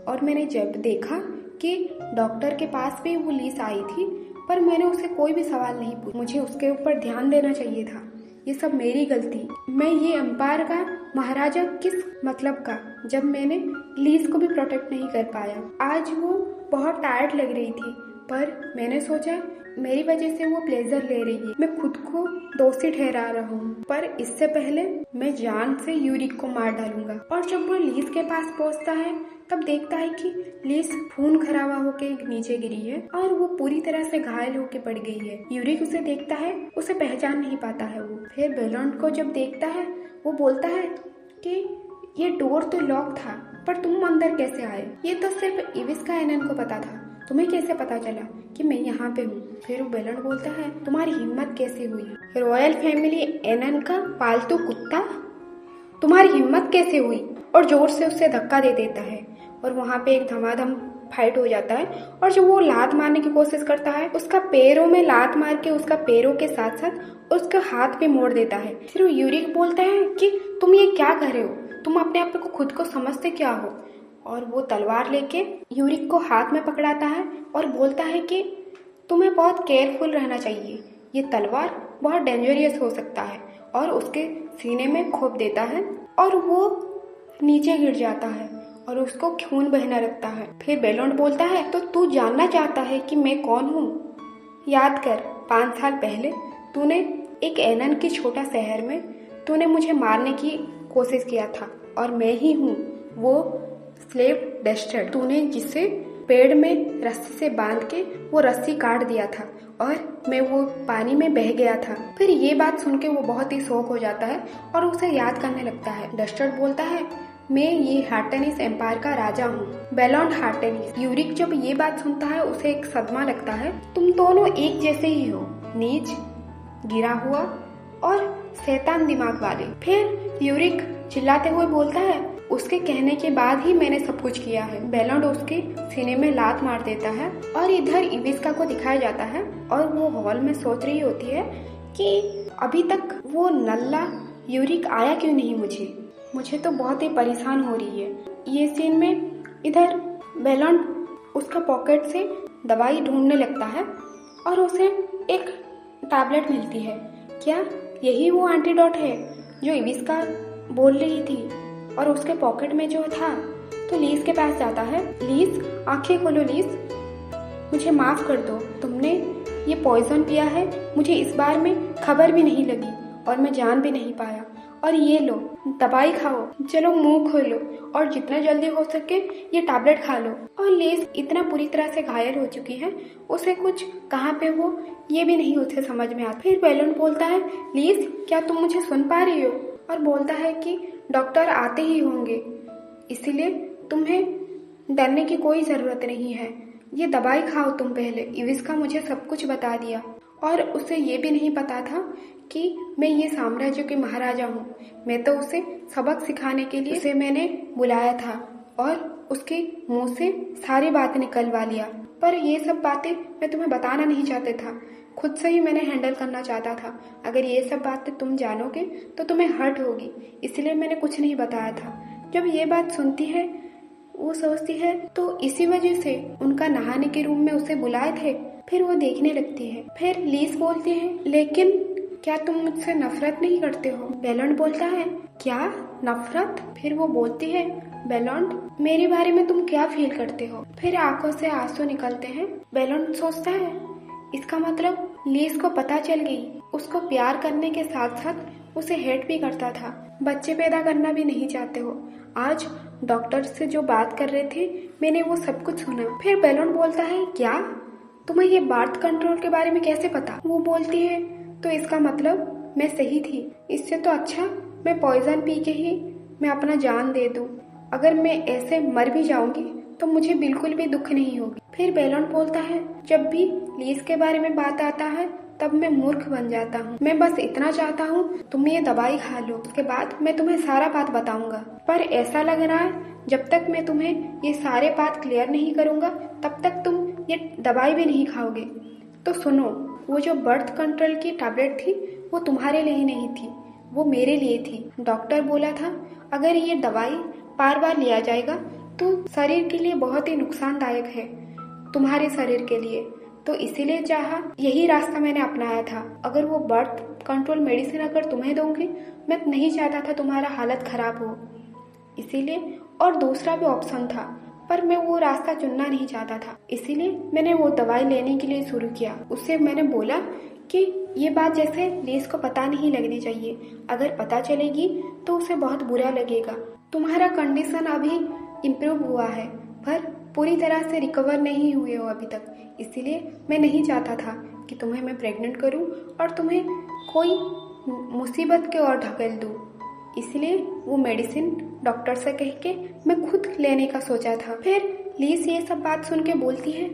और मैंने जब देखा कि डॉक्टर के पास भी वो लीज आई थी पर मैंने उसे कोई भी सवाल नहीं पूछा। मुझे उसके ऊपर ध्यान देना चाहिए था। ये सब मेरी गलती। मैं ये एम्पायर का महाराजा किस मतलब का, जब मैंने लीज को भी प्रोटेक्ट नहीं कर पाया। आज वो बहुत टायर्ड लग रही थी पर मैंने सोचा मेरी वजह से वो प्लेजर ले रही है, मैं खुद को दोषी ठहरा रहा हूँ। पर इससे पहले मैं जान से यूरिक को मार डालूंगा। और जब वो लीज के पास पहुँचता है तब देखता है कि लीज खून खराबा होके नीचे गिरी है और वो पूरी तरह से घायल होके पड़ गई है। यूरिक उसे देखता है, उसे पहचान नहीं पाता है वो। फिर बेलोंड को जब देखता है वो बोलता है कि ये डोर तो लॉक था पर तुम अंदर कैसे आए। ये तो सिर्फ इविस्का एनन को पता था, तुम्हें कैसे पता चला कि मैं यहाँ पे हूँ। फिर वो बेलोंड बोलता है तुम्हारी हिम्मत कैसे हुई, रॉयल फैमिली एनन का पालतू कुत्ता, तुम्हारी हिम्मत कैसे हुई। और जोर से उससे धक्का दे देता है और वहाँ पे एक धमाधम फाइट हो जाता है। और जब वो लात मारने की कोशिश करता है उसका पैरों में लात मार के उसका पैरों के साथ साथ उसका हाथ भी मोड़ देता है। फिर वो यूरिक बोलता है कि तुम ये क्या कर रहे हो, तुम अपने आप को खुद को समझते क्या हो। और वो तलवार लेके यूरिक को हाथ में पकड़ाता है और बोलता है कि तुम्हें बहुत केयरफुल रहना चाहिए, ये तलवार बहुत डेंजरियस हो सकता है। और उसके सीने में खोप देता है और वो नीचे गिर जाता है और उसको खून बहना लगता है। फिर बेलोंड बोलता है तो तू जानना चाहता है कि मैं कौन हूँ। याद कर 5 साल पहले तूने एक एनन के छोटा शहर में तूने मुझे मारने की कोशिश किया था और मैं ही हूँ वो स्लेव डस्टर, तूने जिसे पेड़ में रस्सी से बांध के वो रस्सी काट दिया था और मैं वो पानी में बह गया था। फिर ये बात सुन के वो बहुत ही शौक हो जाता है और उसे याद करने लगता है। डस्टर बोलता है मैं ये हार्टेनिस एम्पायर का राजा हूँ, बेलोंड हार्टेनिस। यूरिक जब ये बात सुनता है उसे एक सदमा लगता है। तुम दोनों एक जैसे ही हो, नीच, गिरा हुआ और शैतान दिमाग वाले। फिर यूरिक चिल्लाते हुए बोलता है उसके कहने के बाद ही मैंने सब कुछ किया है। बेलोंड उसके सीने में लात मार देता है और इधर इविस्का को दिखाया जाता है और वो हॉल में सोच रही होती है कि अभी तक वो नल्ला यूरिक आया क्यों नहीं। मुझे तो बहुत ही परेशान हो रही है। ये सीन में इधर बेलोंड उसका पॉकेट से दवाई ढूंढने लगता है और उसे एक टैबलेट मिलती है। क्या यही वो एंटीडोट है जो इविस्का बोल रही थी। और उसके पॉकेट में जो था तो लीज के पास जाता है। लीज आंखें खोलो लीज, मुझे माफ कर दो, तुमने ये पॉइजन पिया है, मुझे इस बार में खबर भी नहीं लगी और मैं जान भी नहीं पाया। और ये लो दवाई खाओ, चलो मुंह खोलो और जितना जल्दी हो सके ये टैबलेट खा लो। और लीज इतना पूरी तरह से घायल हो चुकी है, उसे कुछ कहाँ पे हो ये भी नहीं उसे समझ में आता। फिर बेलोंड बोलता है लीज क्या तुम मुझे सुन पा रही हो। और बोलता है कि डॉक्टर आते ही होंगे इसीलिए तुम्हें डरने की कोई जरूरत नहीं है, ये दवाई खाओ तुम पहले। इविस्का मुझे सब कुछ बता दिया और उसे ये भी नहीं पता था कि मैं ये साम्राज्य के महाराजा हूँ। मैं तो उसे सबक सिखाने के लिए उसे मैंने बुलाया था और उसके मुंह से सारी बातें निकलवा लिया। पर ये सब बातें मैं तुम्हें बताना नहीं चाहता था, खुद से ही मैंने हैंडल करना चाहता था। अगर ये सब बातें तुम जानोगे तो तुम्हें हर्ट होगी, इसलिए मैंने कुछ नहीं बताया था। जब ये बात सुनती है वो सोचती है तो इसी वजह से उनका नहाने के रूम में उसे बुलाए थे। फिर वो देखने लगती है। फिर लीस बोलती है, लेकिन क्या तुम मुझसे नफरत नहीं करते हो? बेलोंड बोलता है, क्या नफरत? फिर वो बोलती है, बेलोंड मेरे बारे में तुम क्या फील करते हो? फिर आंखों से आंसू निकलते हैं। बेलोंड सोचता है इसका मतलब लीस को पता चल गई। उसको प्यार करने के साथ साथ उसे हेट भी करता था। बच्चे पैदा करना भी नहीं चाहते हो। आज डॉक्टर से जो बात कर रहे थे मैंने वो सब कुछ सुना। फिर बेलोंड बोलता है, क्या तुम्हें ये बर्थ कंट्रोल के बारे में कैसे पता? वो बोलती है, तो इसका मतलब मैं सही थी। इससे तो अच्छा मैं पॉइजन पी के ही मैं अपना जान दे दूं। अगर मैं ऐसे मर भी जाऊंगी तो मुझे बिल्कुल भी दुख नहीं होगी। फिर बेलोंड बोलता है, जब भी लीस के बारे में बात आता है तब मैं मूर्ख बन जाता हूँ। मैं बस इतना चाहता हूँ तुम ये दवाई खा लो, उसके बाद मैं तुम्हें सारा बात बताऊंगा। पर ऐसा लग रहा है जब तक मैं तुम्हें ये सारे बात क्लियर नहीं करूंगा तब तक तुम ये दवाई भी नहीं खाओगे। तो सुनो, वो जो बर्थ कंट्रोल की टैबलेट थी वो तुम्हारे लिए नहीं थी, वो मेरे लिए थी। डॉक्टर बोला था अगर ये दवाई बार बार लिया जाएगा तो शरीर के लिए बहुत ही नुकसानदायक है, तुम्हारे शरीर के लिए। तो इसीलिए चाहा, यही रास्ता मैंने अपनाया था। अगर वो बर्थ कंट्रोल मेडिसिन अगर तुम्हें दूंगी, मैं नहीं चाहता था तुम्हारा हालत खराब हो, इसीलिए। और दूसरा भी ऑप्शन था पर मैं वो रास्ता चुनना नहीं चाहता था, इसीलिए मैंने वो दवाई लेने के लिए शुरू किया। उससे मैंने बोला कि ये बात जैसे लीस को पता नहीं लगनी चाहिए, अगर पता चलेगी तो उसे बहुत बुरा लगेगा। तुम्हारा कंडीशन अभी इम्प्रूव हुआ है पर पूरी तरह से रिकवर नहीं हुए हो अभी तक, इसीलिए मैं नहीं चाहता था कि तुम्हें मैं प्रेग्नेंट करूं और तुम्हें कोई मुसीबत के ओर ढकेल दूं। इसलिए वो मेडिसिन डॉक्टर से कह के मैं खुद लेने का सोचा था। फिर लीस ये सब बात सुन के बोलती है,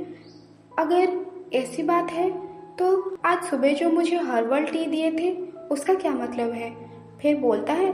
अगर ऐसी बात है तो आज सुबह जो मुझे हर्बल टी दिए थे उसका क्या मतलब है? फिर बोलता है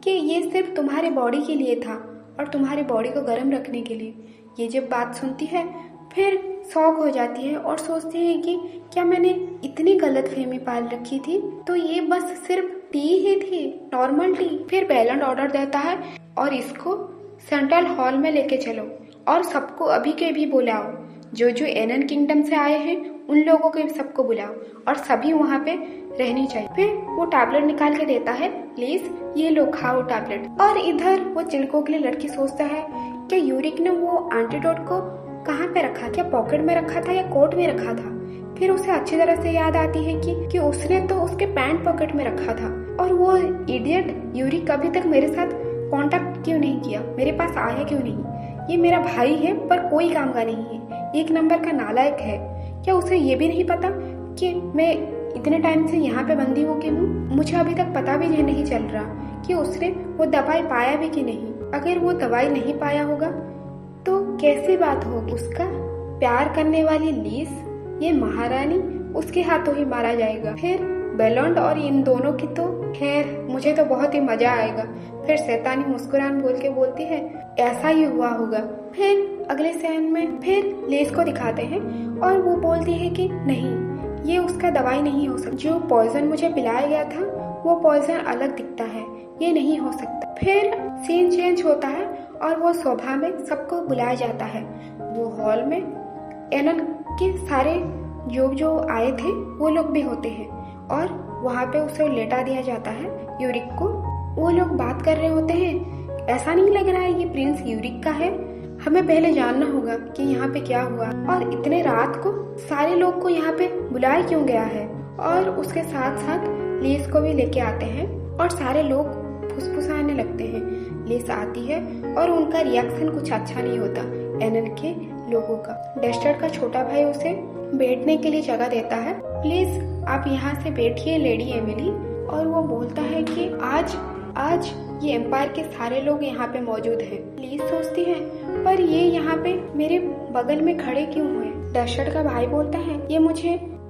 कि ये सिर्फ तुम्हारे बॉडी के लिए था और तुम्हारी बॉडी को गर्म रखने के लिए। ये जब बात सुनती है फिर शॉक हो जाती है और सोचती है कि क्या मैंने इतनी गलतफहमी पाल रखी थी, तो ये बस सिर्फ टी ही थी, नॉर्मल टी। फिर बेलोंड ऑर्डर देता है और इसको सेंट्रल हॉल में लेके चलो और सबको अभी के भी बुलाओ, जो जो एनन किंगडम से आए हैं उन लोगों को सबको बुलाओ और सभी वहाँ पे रहनी चाहिए। फिर वो टैबलेट निकाल के देता है, प्लीज ये लो खाओ टैबलेट। और इधर वो चिड़कों के लिए लड़की सोचता है कि यूरिक ने वो एंटीडोट को कहाँ पे रखा, क्या पॉकेट में रखा था या कोट में रखा था। फिर उसे अच्छी तरह से याद आती है कि उसने तो उसके पैंट पॉकेट में रखा था। और वो इडियट यूरिक अभी तक मेरे साथ कांटेक्ट क्यों नहीं किया, मेरे पास आया क्यों नहीं? ये मेरा भाई है पर कोई काम का नहीं है, एक नंबर का नालायक है। क्या उसे ये भी नहीं पता कि मैं इतने टाइम से यहाँ पे बंदी हो के हूँ? मुझे अभी तक पता भी नहीं चल रहा कि उसने वो दवाई पाया भी कि नहीं। अगर वो दवाई नहीं पाया होगा तो कैसी बात होगी? उसका प्यार करने वाली लीस, ये महारानी, उसके हाथों ही मारा जाएगा। फिर बेलोंड और इन दोनों की तो खैर मुझे तो बहुत ही मजा आएगा। फिर शैतानी मुस्कुरान बोल के बोलती है, ऐसा ही हुआ होगा। फिर अगले सीन में फिर लीस को दिखाते हैं और वो बोलती है कि नहीं, ये उसका दवाई नहीं हो सकता, जो पॉइजन मुझे पिलाया गया था वो पॉइजन अलग दिखता है, ये नहीं हो सकता। फिर सीन चेंज होता है और वो सभा में सबको बुलाया जाता है। वो हॉल में एनन के सारे जो आए थे वो लोग भी होते हैं और वहाँ पे उसे लेटा दिया जाता है यूरिक को। वो लोग बात कर रहे होते हैं, ऐसा नहीं लग रहा है ये प्रिंस यूरिक का है, हमें पहले जानना होगा कि यहाँ पे क्या हुआ और इतने रात को सारे लोग को यहाँ पे बुलाया क्यों गया है। और उसके साथ साथ लीस को भी लेके आते हैं और सारे लोग फुसफुसाने लगते हैं। लीस आती है और उनका रिएक्शन कुछ अच्छा नहीं होता एनन के लोगों का। डेस्टर का छोटा भाई उसे बैठने के लिए जगह देता है, प्लीज आप यहाँ से बैठिए लेडी एमिली। और वो बोलता है कि आज ये एम्पायर के सारे लोग यहाँ पे मौजूद हैं। लीज सोचती है, पर ये यहाँ पे मेरे बगल में खड़े क्यों हुए? डेस्टर का भाई बोलता है,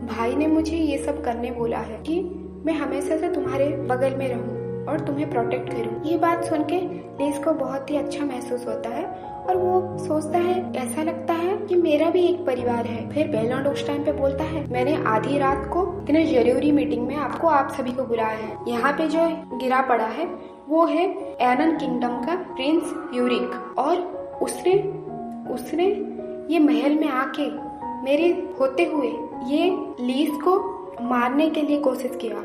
भाई ने मुझे ये सब करने बोला है कि मैं हमेशा से तुम्हारे बगल में रहूं। और तुम्हें प्रोटेक्ट करूँ। ये बात सुन के लीज को बहुत ही अच्छा महसूस होता है और वो सोचता है, ऐसा लगता है कि मेरा भी एक परिवार है। फिर बेलॉन्ड उस टाइम पे बोलता है, मैंने आधी रात को इतने जरूरी मीटिंग में आपको आप सभी को बुलाया है। यहाँ पे जो गिरा पड़ा है वो है एनन किंगडम का प्रिंस यूरिक, और उसने ये महल में आके मेरे होते हुए ये लीज को मारने के लिए कोशिश किया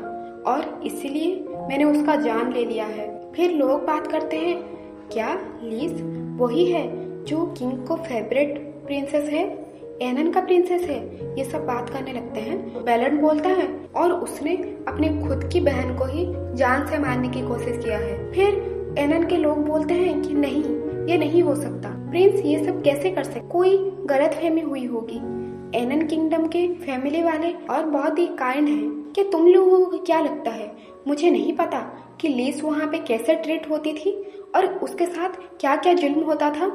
और इसीलिए मैंने उसका जान ले लिया है। फिर लोग बात करते हैं, क्या लीज वही है जो किंग को फेवरेट प्रिंसेस है, एनन का प्रिंसेस है? ये सब बात करने लगते हैं। बेलॉन्ड बोलता है, और उसने अपनी खुद की बहन को ही जान से मारने की कोशिश किया है। फिर एनन के लोग बोलते हैं कि नहीं, ये नहीं हो सकता, प्रिंस ये सब कैसे कर सकते, कोई गलतफहमी हुई होगी। एनन किंगडम के फैमिली वाले और बहुत ही काइंड हैं। कि तुम लोगों को क्या लगता है, मुझे नहीं पता कि लीज वहाँ पे कैसे ट्रीट होती थी और उसके साथ क्या क्या जुल्म होता था।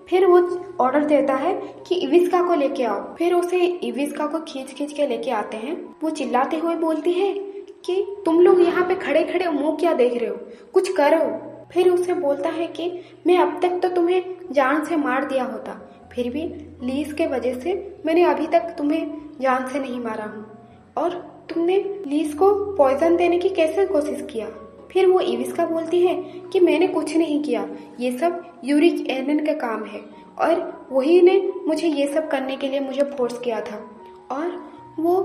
फिर वो ऑर्डर देता है कि इविस्का को लेके आओ। फिर उसे इविस्का को खींच के लेके आते हैं। वो चिल्लाते हुए बोलती है कि तुम लोग यहाँ पे खड़े खड़े मुंह क्या देख रहे हो, कुछ करो। फिर उसे बोलता है कि मैं अब तक तो तुम्हें जान से मार दिया होता, फिर भी लीज के वजह से मैंने अभी तक तुम्हें जान से नहीं मारा हूँ, और तुमने लीज को पॉइजन देने की कैसे कोशिश किया। फिर वो इविस्का बोलती है कि मैंने कुछ नहीं किया, ये सब यूरिक एनन का काम है और वही ने मुझे ये सब करने के लिए मुझे फोर्स किया था। और वो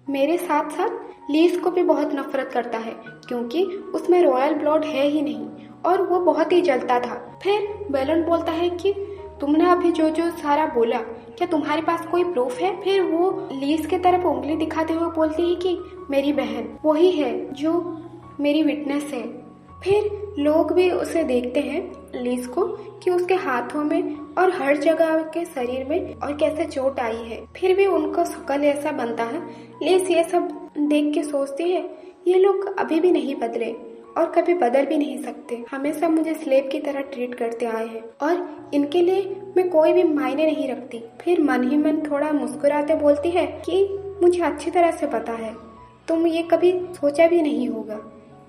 मेरे साथ साथ लीज को भी बहुत नफरत करता है क्योंकि उसमें रॉयल ब्लड है ही नहीं और वो बहुत ही जलता था। फिर बेलॉन्ड बोलता है कि तुमने अभी जो जो सारा बोला, क्या तुम्हारे पास कोई प्रूफ है? फिर वो लीज के तरफ उंगली दिखाते हुए बोलती है कि मेरी बहन वही है जो मेरी विटनेस है। फिर लोग भी उसे देखते हैं लीज को कि उसके हाथों में और हर जगह के शरीर में और कैसे चोट आई है, फिर भी उनको शकल ऐसा बनता है। लीज ये सब देख के सोचती है, ये लोग अभी भी नहीं बदले और कभी बदल भी नहीं सकते, हमेशा मुझे स्लेव की तरह ट्रीट करते आए हैं और इनके लिए मैं कोई भी मायने नहीं रखती। फिर मन ही मन थोड़ा मुस्कुराते बोलती है कि मुझे अच्छी तरह से पता है, तुम ये कभी सोचा भी नहीं होगा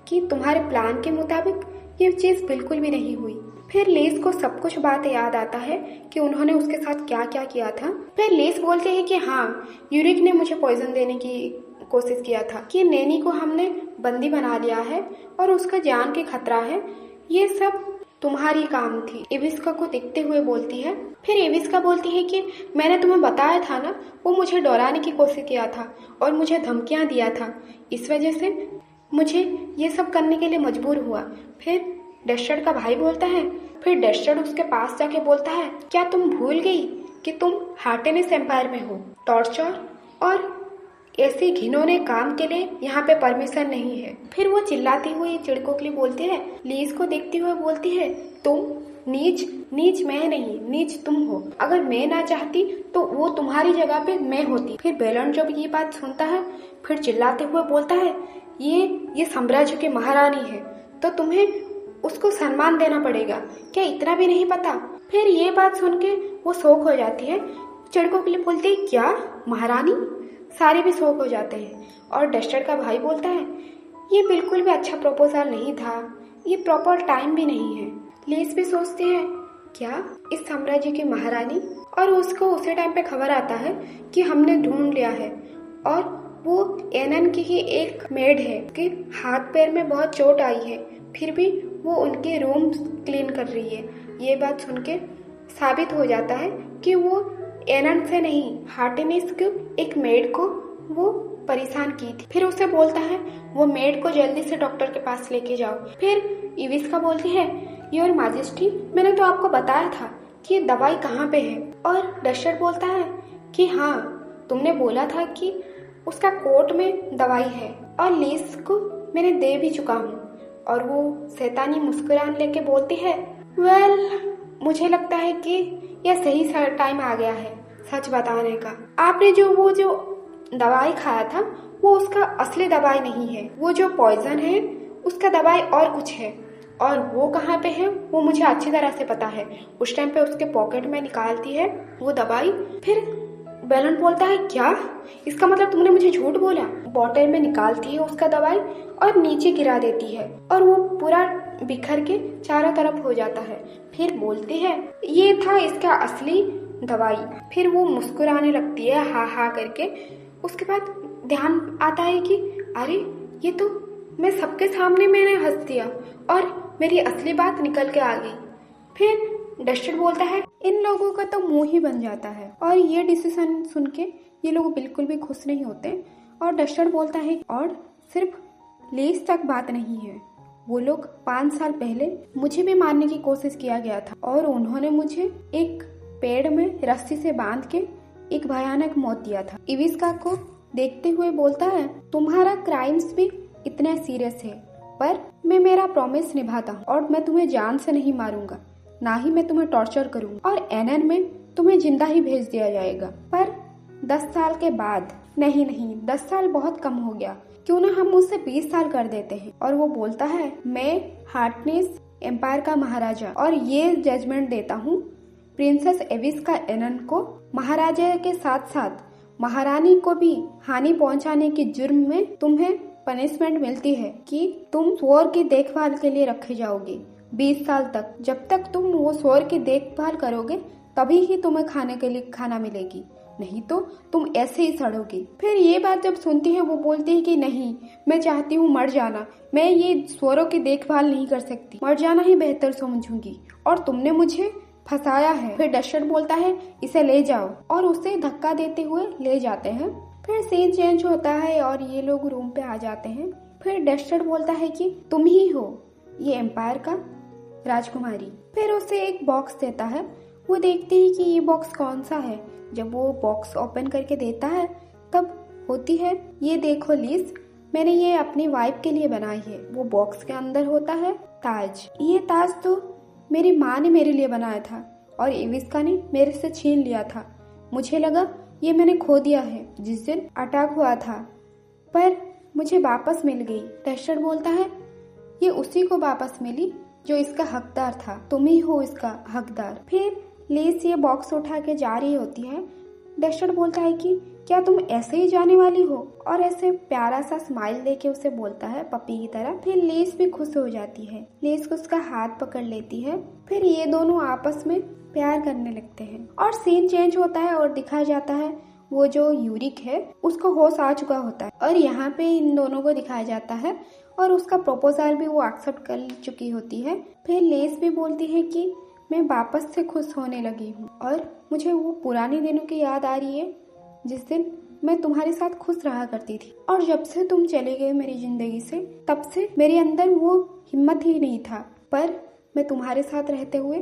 कि तुम्हारे प्लान के मुताबिक ये चीज बिल्कुल भी नहीं हुई। फिर लीज को सब कुछ बात याद आता है कि उन्होंने उसके साथ क्या क्या किया था। फिर लीज बोलते हैं कि हाँ, यूरिक ने मुझे पॉइजन देने की कोशिश किया था, कि नैनी को हमने बंदी बना लिया है और उसका जान के खतरा है, ये सब तुम्हारी काम थी। इविस्का को देखते हुए बोलती है। फिर इविस्का बोलती है कि मैंने तुम्हें बताया था ना, वो मुझे डराने की कोशिश किया था और मुझे धमकियां दिया था, इस वजह से मुझे ये सब करने के लिए मजबूर हुआ। फिर डस्टर्ड का भाई बोलता है। फिर डस्टर्ड उसके पास जाके बोलता है, क्या तुम भूल गई कि तुम हार्टेनिस एम्पायर में हो? टॉर्चर और ऐसे घिनौने काम के लिए यहाँ पे परमिशन नहीं है। फिर वो चिल्लाती हुई चिड़कों के लिए बोलती है, लीज को देखते हुए बोलती है, तुम नीच मैं नहीं, नीच तुम हो। अगर मैं ना चाहती तो वो तुम्हारी जगह पे मैं होती। फिर बेलॉन्ड जब ये बात सुनता है फिर चिल्लाते हुए बोलता है, ये साम्राज्य की महारानी है तो तुम्हें उसको सम्मान देना पड़ेगा, क्या इतना भी नहीं पता? फिर ये बात सुन के वो शौक हो जाती है। चिड़कों के लिए बोलती है, क्या महारानी? सारे भी शौक हो जाते हैं और डस्टर्ड का भाई बोलता है, ये बिल्कुल भी अच्छा प्रपोजल नहीं था, ये प्रॉपर टाइम भी नहीं है। लीज भी सोचती है, क्या इस साम्राज्य की महारानी? और उसको उसी टाइम पे खबर आता है कि हमने ढूंढ लिया है और वो एनन की ही एक मेड है कि हाथ पैर में बहुत चोट आई है, फिर भी वो उनके रूम क्लीन कर रही है। ये बात सुन के साबित हो जाता है कि वो एनन से नहीं, हार्टेनिस के एक मेड को वो परेशान की थी। फिर उसे बोलता है वो मेड को जल्दी से डॉक्टर के पास लेके जाओ। फिर इविस्का बोलती है, योर मैजेस्टी, मैंने तो आपको बताया था कि दवाई कहाँ पे है। और डस्टर्ड बोलता है कि हाँ, तुमने बोला था कि उसका कोट में दवाई है और लीज को मैंने दे भी चुका हूँ। और वो शैतानी मुस्कुरान लेके बोलती है, वेल, मुझे लगता है कि यह सही टाइम आ गया है सच बताने का। आपने वो जो दवाई खाया था वो उसका असली दवाई नहीं है, वो जो पॉइजन है उसका दवाई और कुछ है, और वो कहाँ पे है वो मुझे अच्छी तरह से पता है। उस टाइम पे उसके पॉकेट में निकालती है वो दवाई। फिर बैलन बोलता है क्या? इसका मतलब तुमने मुझे झूठ बोला। बॉटल में निकालती है उसका दवाई और नीचे गिरा देती है और वो पूरा बिखर के चारों तरफ हो जाता है। फिर बोलती है ये था इसका असली दवाई। फिर वो मुस्कुराने लगती है हा हा करके। उसके बाद ध्यान आता है कि अरे ये तो मैं सबके सामने मैंने हंस दिया और मेरी असली बात निकल के आ गई। फिर डस्टर बोलता है इन लोगों का तो मुंह ही बन जाता है और ये डिसीजन सुन के ये लोग बिल्कुल भी खुश नहीं होते। और डस्टर बोलता है और सिर्फ लेस तक बात नहीं है, वो लोग 5 साल पहले मुझे भी मारने की कोशिश किया गया था और उन्होंने मुझे एक पेड़ में रस्सी से बांध के एक भयानक मौत दिया था। इविस्का को देखते हुए बोलता है तुम्हारा क्राइम्स भी इतना सीरियस है पर मैं मेरा प्रॉमिस निभाता हूँ और मैं तुम्हें जान से नहीं मारूंगा, ना ही मैं तुम्हें टॉर्चर करूंगा और एनन में तुम्हें जिंदा ही भेज दिया जाएगा। पर 10 साल के बाद नहीं 10 साल बहुत कम हो गया, क्यों ना हम उससे 20 साल कर देते हैं। और वो बोलता है मैं हार्टनेस एम्पायर का महाराजा और ये जजमेंट देता हूँ प्रिंसेस एविस्का एनन को महाराजा के साथ साथ महारानी को भी हानि पहुंचाने के जुर्म में तुम्हें पनिशमेंट मिलती है कि तुम स्वर्ण की देखभाल के लिए रखे जाओगे 20 साल तक। जब तक तुम वो स्वर्ण की देखभाल करोगे तभी ही तुम्हें खाने के लिए खाना मिलेगी, नहीं तो तुम ऐसे ही सड़ोगे। फिर ये बात जब सुनती है वो बोलती है कि नहीं, मैं चाहती हूँ मर जाना, मैं ये स्वरों की देखभाल नहीं कर सकती, मर जाना ही बेहतर समझूंगी और तुमने मुझे फंसाया है। फिर डस्टर बोलता है इसे ले जाओ और उसे धक्का देते हुए ले जाते हैं। फिर सीन चेंज होता है और ये लोग रूम पे आ जाते हैं। फिर डस्टर बोलता है कि तुम ही हो ये एम्पायर का राजकुमारी। फिर उसे एक बॉक्स देता है। वो देखती है कि ये बॉक्स कौन सा है। जब वो बॉक्स ओपन करके देता है तब होती है ये देखो लिज, मैंने ये अपनी वाइफ के लिए बनाई है। वो बॉक्स के अंदर होता है ताज। ये ताज तो मेरी माँ ने मेरे लिए बनाया था और इविस्का ने मेरे से छीन लिया था। मुझे लगा ये मैंने खो दिया है जिस दिन अटैक हुआ था, पर मुझे वापस मिल गई। डस्टर बोलता है ये उसी को वापस मिली जो इसका हकदार था, तुम ही हो इसका हकदार। फिर लिज ये बॉक्स उठा के जा रही होती है। डस्टर बोलता है कि क्या तुम ऐसे ही जाने वाली हो, और ऐसे प्यारा सा स्माइल देके उसे बोलता है पपी की तरह। फिर लिज भी खुश हो जाती है। लिज उसका हाथ पकड़ लेती है। फिर ये दोनों आपस में प्यार करने लगते हैं और सीन चेंज होता है और दिखाया जाता है वो जो यूरिक है उसको होश आ चुका होता है और यहाँ पे इन दोनों को दिखाया जाता है और उसका प्रपोजल भी वो एक्सेप्ट कर चुकी होती है। फिर लिज भी बोलती है कि मैं वापस से खुश होने लगी हूँ और मुझे वो पुराने दिनों की याद आ रही है जिस दिन मैं तुम्हारे साथ खुश रहा करती थी, और जब से तुम चले गए मेरी जिंदगी से तब से मेरे अंदर वो हिम्मत ही नहीं था, पर मैं तुम्हारे साथ रहते हुए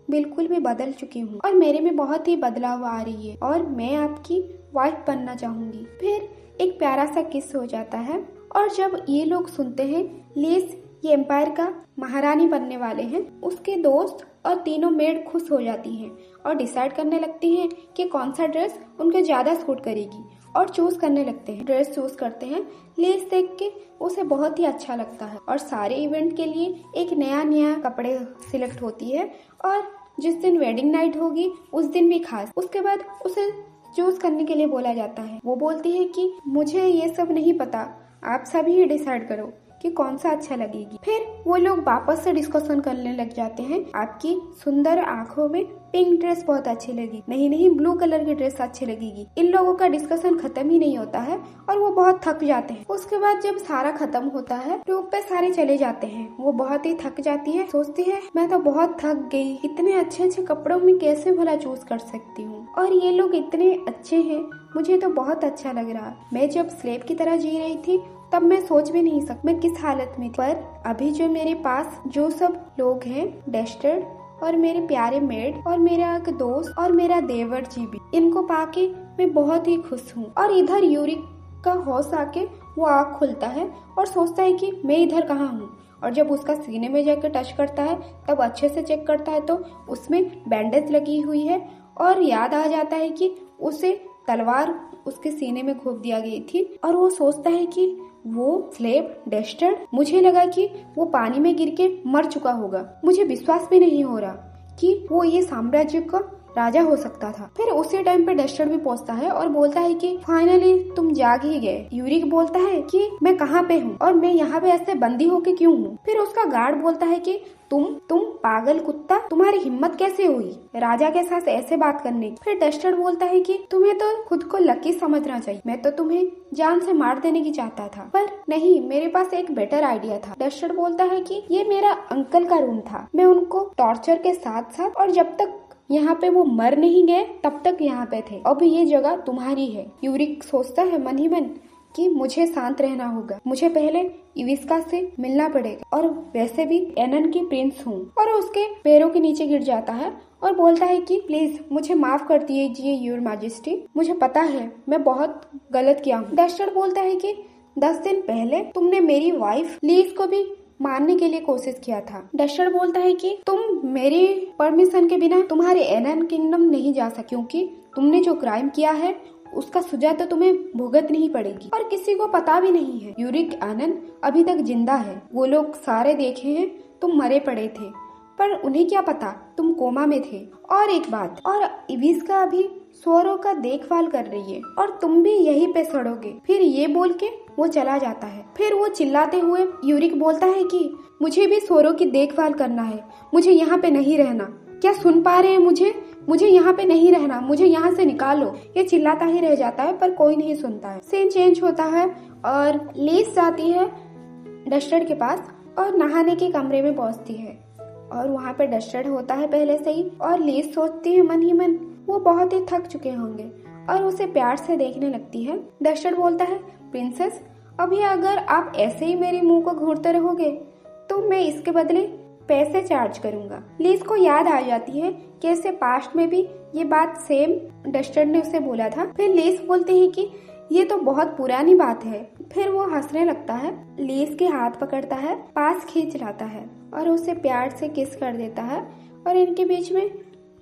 बिल्कुल भी बदल चुकी हूँ और मेरे में बहुत ही बदलाव आ रही है और मैं आपकी वाइफ बनना चाहूंगी। फिर एक प्यारा सा किस हो जाता है और जब ये लोग सुनते हैं लिज ये एम्पायर का महारानी बनने वाले हैं, उसके दोस्त और तीनों मेड खुश हो जाती हैं और डिसाइड करने लगती हैं कि कौन सा ड्रेस उनको ज्यादा सूट करेगी और चूज करने लगते हैं। ड्रेस चूज करते हैं। लिज देख के उसे बहुत ही अच्छा लगता है और सारे इवेंट के लिए एक नया कपड़े सिलेक्ट होती है और जिस दिन वेडिंग नाइट होगी उस दिन भी खास। उसके बाद उसे चूज करने के लिए बोला जाता है। वो बोलती है कि मुझे ये सब नहीं पता, आप सभी ही डिसाइड करो कि कौन सा अच्छा लगेगी। फिर वो लोग वापस से डिस्कशन करने लग जाते हैं। आपकी सुंदर आंखों में पिंक ड्रेस बहुत अच्छी लगी, नहीं ब्लू कलर की ड्रेस अच्छी लगेगी। इन लोगों का डिस्कशन खत्म ही नहीं होता है और वो बहुत थक जाते हैं। उसके बाद जब सारा खत्म होता है रूम पे सारे चले जाते हैं। वो बहुत ही थक जाती है, सोचती है मैं तो बहुत थक गई, इतने अच्छे कपड़ों में कैसे भला चूज कर सकती हूँ और ये लोग इतने अच्छे हैं, मुझे तो बहुत अच्छा लग रहा। मैं जब स्लेव की तरह जी रही थी तब मैं सोच भी नहीं सकती मैं किस हालत में थी, पर अभी जो मेरे पास जो सब लोग हैं, डस्टर और मेरे प्यारे मेड और मेरा एक दोस्त और मेरा देवर जी भी, इनको पाके मैं बहुत ही खुश हूँ। और इधर यूरिक का होश आके वो आँख खुलता है और सोचता है कि मैं इधर कहाँ हूँ, और जब उसका सीने में जाकर टच करता है तब अच्छे से चेक करता है तो उसमें बैंडेज लगी हुई है और याद आ जाता है कि उसे तलवार उसके सीने में घोंप दिया गई थी। और वो सोचता है कि वो स्लेव डस्टर, मुझे लगा कि वो पानी में गिर के मर चुका होगा। मुझे विश्वास भी नहीं हो रहा कि वो ये साम्राज्य का राजा हो सकता था। फिर उसी टाइम पे डस्टर भी पहुंचता है और बोलता है कि फाइनली तुम जाग ही गए। यूरिक बोलता है कि मैं कहाँ पे हूँ और मैं यहाँ पे ऐसे बंदी होके क्यों हूँ। फिर उसका गार्ड बोलता है कि तुम पागल कुत्ता, तुम्हारी हिम्मत कैसे हुई राजा के साथ ऐसे बात करने की। फिर डस्टर बोलता है कि तुम्हें तो खुद को लकी समझना चाहिए, मैं तो तुम्हें जान से मार देने की चाहता था, पर नहीं, मेरे पास एक बेटर आइडिया था। डस्टर बोलता है कि ये मेरा अंकल का रूम था, मैं उनको टॉर्चर के साथ साथ और जब तक यहाँ पे वो मर नहीं गए तब तक यहाँ पे थे, अब ये जगह तुम्हारी है। यूरिक सोचता है मन ही मन कि मुझे शांत रहना होगा, मुझे पहले इविस्का से मिलना पड़ेगा और वैसे भी एनन की प्रिंस हूँ। और उसके पैरों के नीचे गिर जाता है और बोलता है कि प्लीज मुझे माफ कर दीजिए योर मैजेस्टी, मुझे पता है मैं बहुत गलत किया हूँ। डस्टर बोलता है कि 10 दिन पहले तुमने मेरी वाइफ लीज को भी मारने के लिए कोशिश किया था। डस्टर बोलता है कि तुम मेरी परमिशन के बिना तुम्हारे एनन किंगडम नहीं जा सकते, क्योंकि तुमने जो क्राइम किया है उसका सजा तो तुम्हें भुगतनी ही पड़ेगी और किसी को पता भी नहीं है यूरिक एनन अभी तक जिंदा है। वो लोग सारे देखे हैं तुम मरे पड़े थे, पर उन्हें क्या पता तुम कोमा में थे। और एक बात, और इविस्का अभी स्वरों का देखभाल कर रही है और तुम भी यहीं पे सड़ोगे। फिर ये बोल के वो चला जाता है। फिर वो चिल्लाते हुए यूरिक बोलता है कि मुझे भी स्वरों की देखभाल करना है, मुझे यहाँ पे नहीं रहना। क्या सुन पा रहे हैं मुझे यहाँ पे नहीं रहना, मुझे यहाँ से निकालो। ये चिल्लाता ही रह जाता है पर कोई नहीं सुनता है। सीन चेंज होता है और लीज जाती है डस्टर के पास और नहाने के कमरे में पहुंचती है और वहाँ पे डस्टर होता है पहले से ही। और लीज सोचती है मन ही मन वो बहुत ही थक चुके होंगे और उसे प्यार से देखने लगती है। डस्टर बोलता है प्रिंसेस, अभी अगर आप ऐसे ही मेरे मुंह को घूरते रहोगे तो मैं इसके बदले पैसे चार्ज करूंगा। लीज को याद आ जाती है कि ऐसे पास्ट में भी ये बात सेम डस्टर ने उसे बोला था। फिर लीज बोलती है कि ये तो बहुत पुरानी बात है। फिर वो हंसने लगता है, लीज के हाथ पकड़ता है, पास खींच लाता है और उसे प्यार से किस कर देता है और इनके बीच में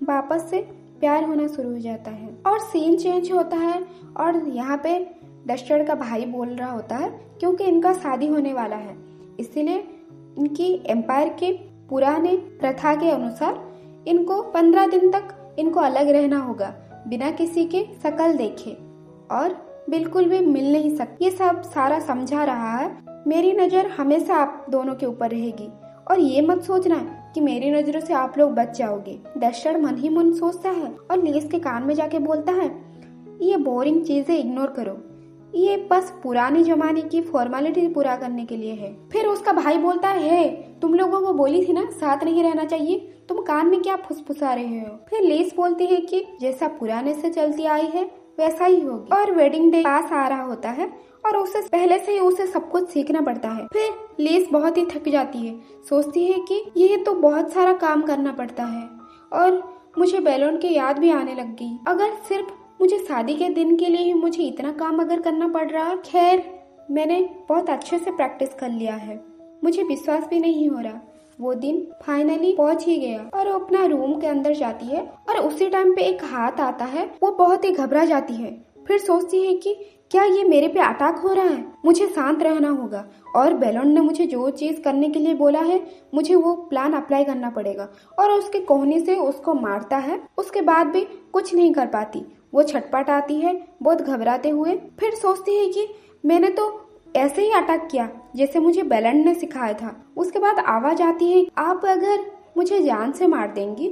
वापस से प्यार होना शुरू हो जाता है। और सीन चेंज होता है और यहाँ पे डस्टर का भाई बोल रहा होता है क्योंकि इनका शादी होने वाला है, इसीलिए इनकी एम्पायर के पुराने प्रथा के अनुसार इनको 15 दिन तक इनको अलग रहना होगा, बिना किसी के शकल देखे और बिल्कुल भी मिल नहीं सकते। ये सब सारा समझा रहा है, मेरी नजर हमेशा आप दोनों के ऊपर रहेगी और ये मत सोचना कि मेरी नजरों से आप लोग बच जाओगे। डस्टर मन ही मन सोचता है और लीज के कान में जाके बोलता है, ये बोरिंग चीजें इग्नोर करो, ये बस पुरानी जमाने की फॉर्मेलिटी पूरा करने के लिए है। फिर उसका भाई बोलता है तुम लोगों को बोली थी ना साथ नहीं रहना चाहिए, तुम कान में क्या फुसफुसा रहे हो। फिर लीज बोलती है कि जैसा पुराने से चलती आई है वैसा ही होगी। और वेडिंग डे पास आ रहा होता है और उसे पहले से ही उसे सब कुछ सीखना पड़ता है। फिर लीज बहुत ही थक जाती है, सोचती है कि ये तो बहुत सारा काम करना पड़ता है और मुझे बैलोन की याद भी आने लग गई। अगर सिर्फ मुझे शादी के दिन के लिए ही मुझे इतना काम अगर करना पड़ रहा है। खैर मैंने बहुत अच्छे से प्रैक्टिस कर लिया है, मुझे विश्वास भी नहीं हो रहा। वो दिन फाइनली पहुंच ही गया और वो अपना रूम के अंदर जाती है और उसी टाइम पे एक हाथ आता है। वो बहुत ही घबरा जाती है, फिर सोचती है कि क्या ये मेरे पे अटैक हो रहा है, मुझे शांत रहना होगा और बैलोन ने मुझे जो चीज करने के लिए बोला है मुझे वो प्लान अप्लाई करना पड़ेगा। और उसके कोहनी से उसको मारता है, उसके बाद भी कुछ नहीं कर पाती। वो छटपटाती है बहुत घबराते हुए। फिर सोचती है कि मैंने तो ऐसे ही अटैक किया जैसे मुझे बैलोन ने सिखाया था। उसके बाद आवाज आती है, आप अगर मुझे जान से मार देंगी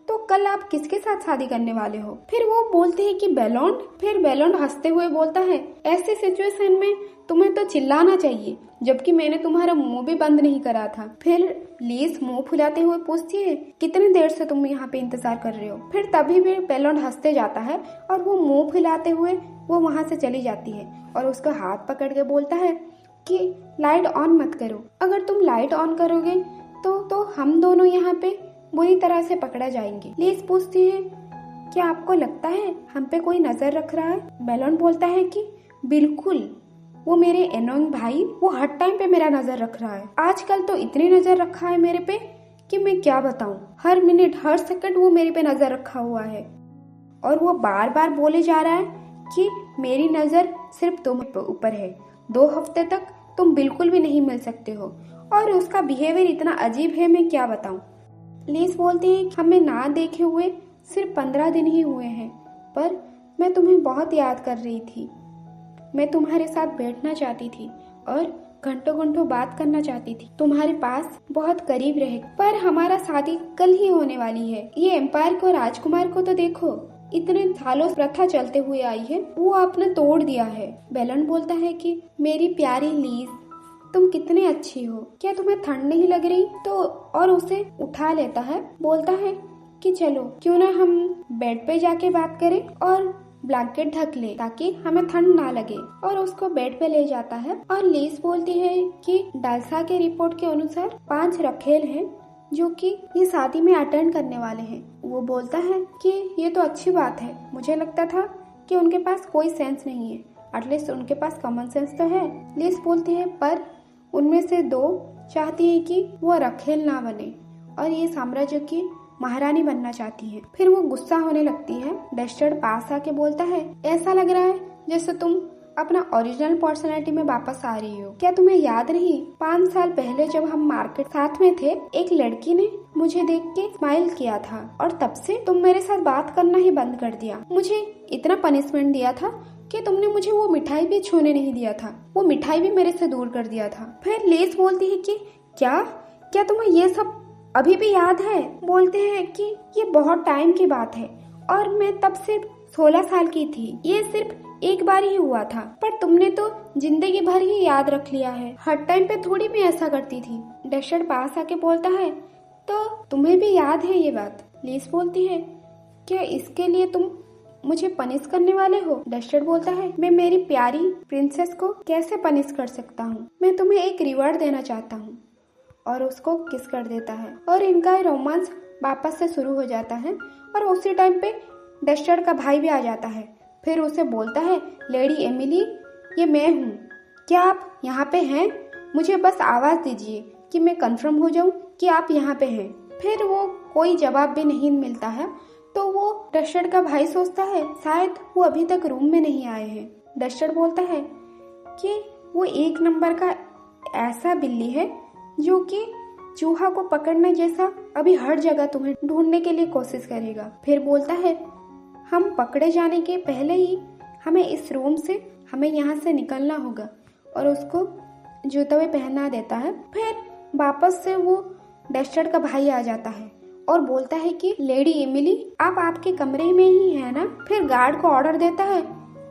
तो कल आप किसके साथ शादी करने वाले हो। फिर वो बोलती है कि बैलोन। फिर बैलोन हंसते हुए बोलता है, ऐसे सिचुएशन में तुम्हें तो चिल्लाना चाहिए, जबकि मैंने तुम्हारा मुंह भी बंद नहीं करा था। फिर लीज मुंह फुलाते हुए पूछती है, कितनी देर से तुम यहाँ पे इंतजार कर रहे हो। फिर तभी भी बैलोन हंसते जाता है और वो मुंह फुलाते हुए वो वहाँ से चली जाती है और उसका हाथ पकड़ के बोलता है कि लाइट ऑन मत करो, अगर तुम लाइट ऑन करोगे तो हम दोनों यहाँ पे बुरी तरह से पकड़ा जाएंगे। लीज पूछती है, क्या आपको लगता है हम पे कोई नजर रख रहा है। बैलोन बोलता है कि बिल्कुल, वो मेरे एनोइंग भाई वो हर टाइम पे मेरा नजर रख रहा है। आजकल तो इतनी नजर रखा है मेरे पे कि मैं क्या बताऊं, हर मिनट हर सेकंड वो मेरे पे नजर रखा हुआ है और वो बार बार बोले जा रहा है कि मेरी नजर सिर्फ तुम ऊपर है, 2 हफ्ते तक तुम बिल्कुल भी नहीं मिल सकते हो। और उसका बिहेवियर इतना अजीब है, मैं क्या बताऊं। लीज बोलती है, हमें ना देखे हुए सिर्फ 15 दिन ही हुए हैं, पर मैं तुम्हें बहुत याद कर रही थी। मैं तुम्हारे साथ बैठना चाहती थी और घंटों घंटों बात करना चाहती थी, तुम्हारे पास बहुत करीब रहे। पर हमारा शादी कल ही होने वाली है। ये एम्पायर को, राजकुमार को तो देखो, इतने सालों से प्रथा चलते हुए आई है, वो आपने तोड़ दिया है। बेलन बोलता है कि मेरी प्यारी लीज, तुम कितनी अच्छी हो, क्या तुम्हें ठंड नहीं लग रही? तो और उसे उठा लेता है, बोलता है कि चलो क्यों ना हम बेड पे जाके बात करें और ब्लैंकेट ढक ले ताकि हमें ठंड ना लगे, और उसको बेड पे ले जाता है। और लीज बोलती है कि डालसा के रिपोर्ट के अनुसार 5 रखेल हैं जो कि ये शादी में अटेंड करने वाले हैं। वो बोलता है कि ये तो अच्छी बात है, मुझे लगता था कि उनके पास कोई सेंस नहीं है, एटलीस्ट उनके पास कॉमन सेंस तो है। लीज बोलती है पर उनमें से 2 चाहती है कि वो रखेल ना बने और ये साम्राज्य की महारानी बनना चाहती है। फिर वो गुस्सा होने लगती है। डस्टर्ड पास आके बोलता है, ऐसा लग रहा है जैसे तुम अपना ओरिजिनल पर्सनालिटी में वापस आ रही हो। क्या तुम्हें याद नहीं, 5 साल पहले जब हम मार्केट साथ में थे, एक लड़की ने मुझे देख के स्माइल किया था और तब से तुम मेरे साथ बात करना ही बंद कर दिया। मुझे इतना पनिशमेंट दिया था कि तुमने मुझे वो मिठाई भी छूने नहीं दिया था, वो मिठाई भी मेरे से दूर कर दिया था। फिर लेस बोलती है कि क्या तुम्हें ये सब अभी भी याद है? बोलते हैं कि ये बहुत टाइम की बात है और मैं तब सिर्फ 16 साल की थी, ये सिर्फ एक बार ही हुआ था, पर तुमने तो जिंदगी भर ही याद रख लिया है। हर टाइम पे थोड़ी मैं ऐसा करती थी। डस्टर्ड पास आके बोलता है, तो तुम्हें भी याद है ये बात? लीज बोलती है, क्या इसके लिए तुम मुझे पनिश करने वाले हो? डस्टर्ड बोलता है, मैं मेरी प्यारी प्रिंसेस को कैसे पनिश कर सकता हूँ? मैं तुम्हें एक रिवॉर्ड देना चाहता हूँ, और उसको किस कर देता है और इनका रोमांस वापस से शुरू हो जाता है। और उसी टाइम पे डस्टर्ड का भाई भी आ जाता है। फिर उसे बोलता है, लेडी एमिली, ये मैं हूँ, क्या आप यहाँ पे हैं? मुझे बस आवाज दीजिए कि मैं कंफर्म हो जाऊँ कि आप यहाँ पे हैं। फिर वो कोई जवाब भी नहीं मिलता है, तो वो डस्टर्ड का भाई सोचता है शायद वो अभी तक रूम में नहीं आए हैं। डस्टर्ड बोलता है कि वो 1 नंबर का ऐसा बिल्ली है जो कि चूहा को पकड़ने जैसा अभी हर जगह तुम्हें ढूंढने के लिए कोशिश करेगा। फिर बोलता है, हम पकड़े जाने के पहले ही हमें इस रूम से, हमें यहाँ से निकलना होगा, और उसको जूते पहना देता है। फिर वापस से वो डस्टर्ड का भाई आ जाता है और बोलता है कि लेडी एमिली, आप आपके कमरे में ही है ना? फिर गार्ड को ऑर्डर देता है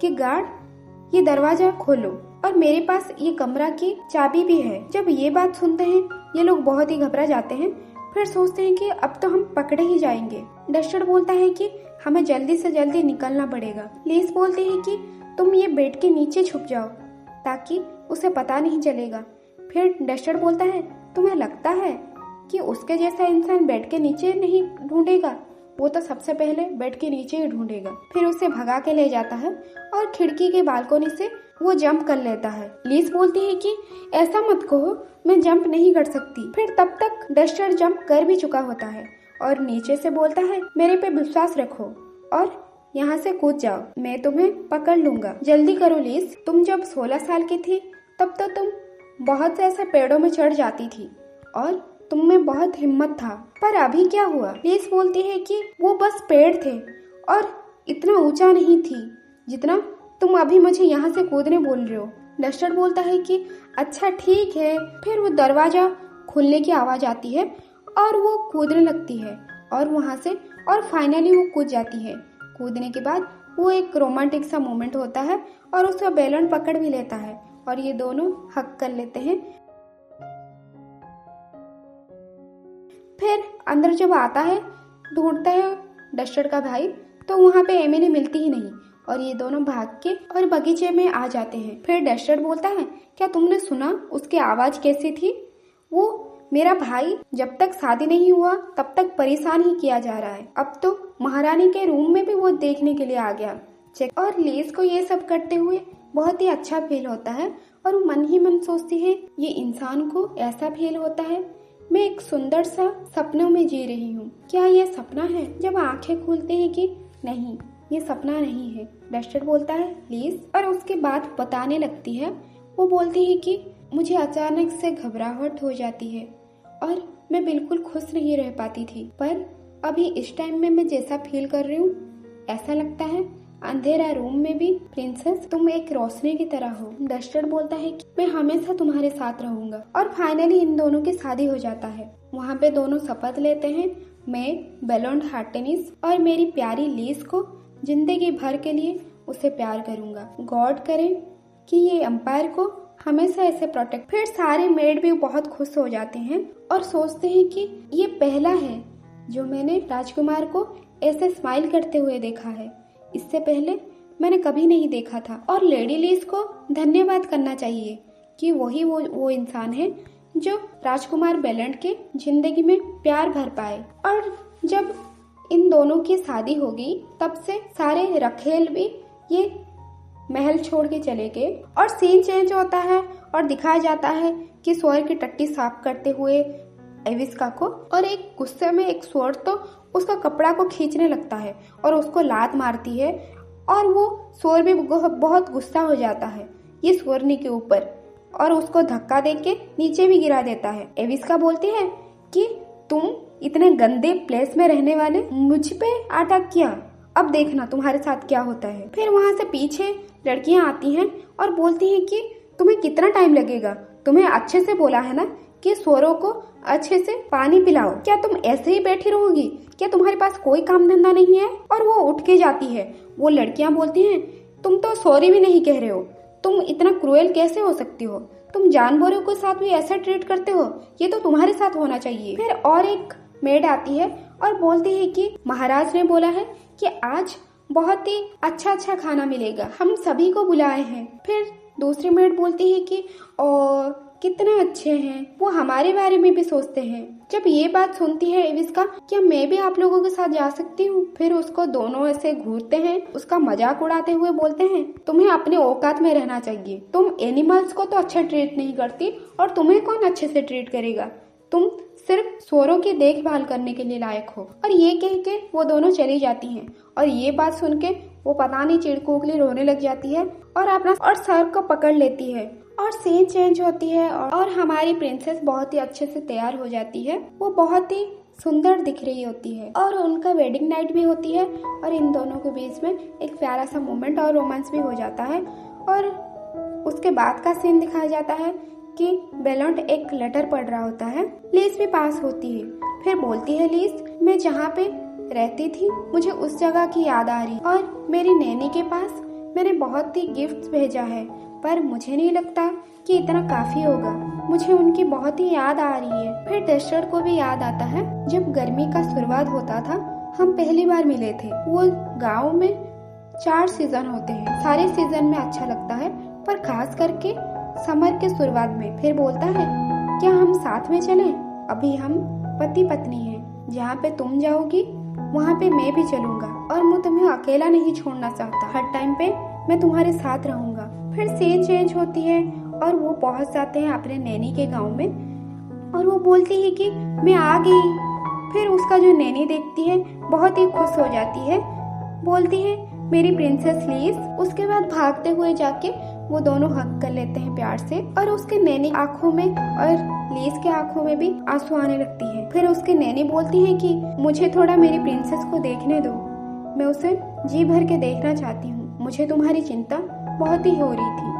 कि गार्ड ये दरवाजा खोलो, और मेरे पास ये कमरा की चाबी भी है। जब ये बात सुनते हैं ये लोग बहुत ही घबरा जाते हैं। फिर सोचते हैं कि अब तो हम पकड़े ही जाएंगे। डस्टर्ड बोलता है कि हमें जल्दी से जल्दी निकलना पड़ेगा। लीज बोलती है कि तुम ये बेड के नीचे छुप जाओ ताकि उसे पता नहीं चलेगा। फिर डस्टर्ड बोलता है, तुम्हें लगता है कि उसके जैसा इंसान बेड के नीचे नहीं ढूंढेगा? वो तो सबसे पहले बेड के नीचे ही ढूंढेगा। फिर उसे भगा के ले जाता है और खिड़की के बालकोनी से वो जंप कर लेता है। लीज बोलती है कि ऐसा मत कहो, मैं जंप नहीं कर सकती। फिर तब तक डस्टर जंप कर भी चुका होता है और नीचे से बोलता है, मेरे पे विश्वास रखो और यहाँ से कूद जाओ, मैं तुम्हें पकड़ लूंगा। जल्दी करो लीज, तुम जब 16 साल की थी तब तो तुम बहुत से ऐसे पेड़ों में चढ़ जाती थी और तुम में बहुत हिम्मत था, पर अभी क्या हुआ? लीज बोलती है कि वो बस पेड़ थे और इतना ऊंचा नहीं थी जितना तुम अभी मुझे यहाँ से कूदने बोल रहे हो। डस्टर बोलता है कि अच्छा ठीक है। फिर वो दरवाजा खुलने की आवाज आती है और वो कूदने लगती है और वहाँ से, और फाइनली वो कूद जाती है। कूदने के बाद वो एक रोमांटिक सा मोमेंट होता है और उसका बैलून पकड़ भी लेता है और ये दोनों हक कर लेते हैं। फिर अंदर जब आता है, ढूंढता है डस्टर का भाई, तो वहाँ पे एमिली मिलती ही नहीं और ये दोनों भाग के और बगीचे में आ जाते हैं। फिर डस्टर बोलता है, क्या तुमने सुना उसकी आवाज कैसी थी? वो मेरा भाई जब तक शादी नहीं हुआ तब तक परेशान ही किया जा रहा है, अब तो महारानी के रूम में भी वो देखने के लिए आ गया। चेक। और लीज को ये सब करते हुए बहुत ही अच्छा फील होता है और वो मन ही मन सोचती है, ये इंसान को ऐसा फील होता है, मैं एक सुंदर सा सपनों में जी रही हूँ, क्या ये सपना है? जब आंखें खुलते हैं कि नहीं, ये सपना नहीं है। डस्टर बोलता है लीज, और उसके बाद बताने लगती है। वो बोलती है कि मुझे अचानक से घबराहट हो जाती है और मैं बिल्कुल खुश नहीं रह पाती थी, पर अभी इस टाइम में मैं जैसा फील कर रही हूँ ऐसा लगता है अंधेरा रूम में भी प्रिंसेस तुम एक रोशनी की तरह हो। डस्टर बोलता है कि मैं हमेशा तुम्हारे साथ रहूंगा। और फाइनली इन दोनों की शादी हो जाता है। वहाँ पे दोनों शपथ लेते हैं, मैं बेलोंड हार्टेनिस और मेरी प्यारी लीस को जिंदगी भर के लिए उसे प्यार करूंगा। गॉड करे कि ये एम्पायर को हमेशा ऐसे प्रोटेक्ट। फिर सारे मेड भी बहुत खुश हो जाते हैं और सोचते हैं कि ये पहला है जो मैंने राजकुमार को ऐसे स्माइल करते हुए देखा है। इससे पहले मैंने कभी नहीं देखा था। और लेडी लीस को धन्यवाद करना चाहिए कि वही वो इंसान है जो राजकुमार बेलेंड के जिंदगी में प्यार भर पाए। और जब इन दोनों की शादी हो गई तब से सारे रखेल भी ये महल छोड़ के चले गए। और सीन चेंज होता है और दिखाया जाता है कि सोयर की टट्टी साफ करते हुए एविस्का को, और एक गुस्से में एक सोर तो उसका कपड़ा को खींचने लगता है और उसको लात मारती है। और वो सोर भी बहुत गुस्सा हो जाता है ये सोरनी के ऊपर और उसको धक्का देके नीचे भी गिरा देता है। एविस्का बोलती है कि तुम इतने गंदे प्लेस में रहने वाले मुझ पे अटैक किया, अब देखना तुम्हारे साथ क्या होता है। फिर वहाँ से पीछे लड़कियां आती हैं और बोलती हैं कि तुम्हें कितना टाइम लगेगा, तुम्हें अच्छे से बोला है ना कि सोरों को अच्छे से पानी पिलाओ, क्या तुम ऐसे ही बैठी रहोगी, क्या तुम्हारे पास कोई काम धंधा नहीं है। और वो उठ के जाती है। वो लड़कियां बोलती हैं तुम तो सॉरी भी नहीं कह रहे हो, तुम इतना क्रूएल कैसे हो सकती हो, तुम जानवरों के साथ भी ऐसा ट्रीट करते हो, ये तो तुम्हारे साथ होना चाहिए। फिर और एक मेड आती है और बोलती है कि महाराज ने बोला है कि आज बहुत ही अच्छा खाना मिलेगा, हम सभी को बुलाए हैं। फिर दूसरी मेड बोलती है कि ओ कितने अच्छे हैं, वो हमारे बारे में भी सोचते हैं। जब ये बात सुनती है एविस्का, क्या मैं भी आप लोगों के साथ जा सकती हूँ। फिर उसको दोनों ऐसे घूरते हैं, उसका मजाक उड़ाते हुए बोलते हैं तुम्हें अपने औकात में रहना चाहिए, तुम एनिमल्स को तो अच्छा ट्रीट नहीं करती और तुम्हें कौन अच्छे से ट्रीट करेगा, तुम सिर्फ सोरों की देखभाल करने के लिए लायक हो। और ये कह के वो दोनों चली जाती हैं। और ये बात सुन के वो पता नहीं चिड़कोकली रोने लग जाती है और अपना और सर को पकड़ लेती है। और सीन चेंज होती है और हमारी प्रिंसेस बहुत ही अच्छे से तैयार हो जाती है। वो बहुत ही सुंदर दिख रही होती है और उनका वेडिंग नाइट भी होती है। और इन दोनों के बीच में एक प्यारा सा मोमेंट और रोमांस भी हो जाता है। और उसके बाद का सीन दिखाया जाता है कि बेलोंड एक लेटर पढ़ रहा होता है। लीस भी पास होती है। फिर बोलती है लीस, मैं जहाँ पे रहती थी मुझे उस जगह की याद आ रही और मेरी नैनी के पास मैंने बहुत ही गिफ्ट्स भेजा है, पर मुझे नहीं लगता कि इतना काफी होगा, मुझे उनकी बहुत ही याद आ रही है। फिर डस्टर को भी याद आता है जब गर्मी का शुरुआत होता था, हम पहली बार मिले थे। वो गांव में 4 सीजन होते हैं, सारे सीजन में अच्छा लगता है पर खास करके समर के शुरुआत में। फिर बोलता है क्या हम साथ में चलें, अभी हम पति पत्नी हैं, जहाँ पे तुम जाओगी वहाँ पे मैं भी चलूंगा और मैं तुम्हें अकेला नहीं छोड़ना चाहता, हर टाइम पे मैं तुम्हारे साथ रहूंगा। फिर सीन चेंज होती है और वो पहुंच जाते हैं अपने नैनी के गांव में और वो बोलती है कि मैं आ गई। फिर उसका जो नैनी देखती है बहुत ही खुश हो जाती है, बोलती है मेरी प्रिंसेस लीस। उसके बाद भागते हुए जाके वो दोनों हग कर लेते हैं प्यार से और उसके नैनी आंखों में और लीस के आंखों में भी आंसू आने लगती है। फिर उसके नैनी बोलती है कि मुझे थोड़ा मेरी प्रिंसेस को देखने दो, मैं उसे जी भर के देखना चाहती हूँ, मुझे तुम्हारी चिंता बहुत ही हो रही थी,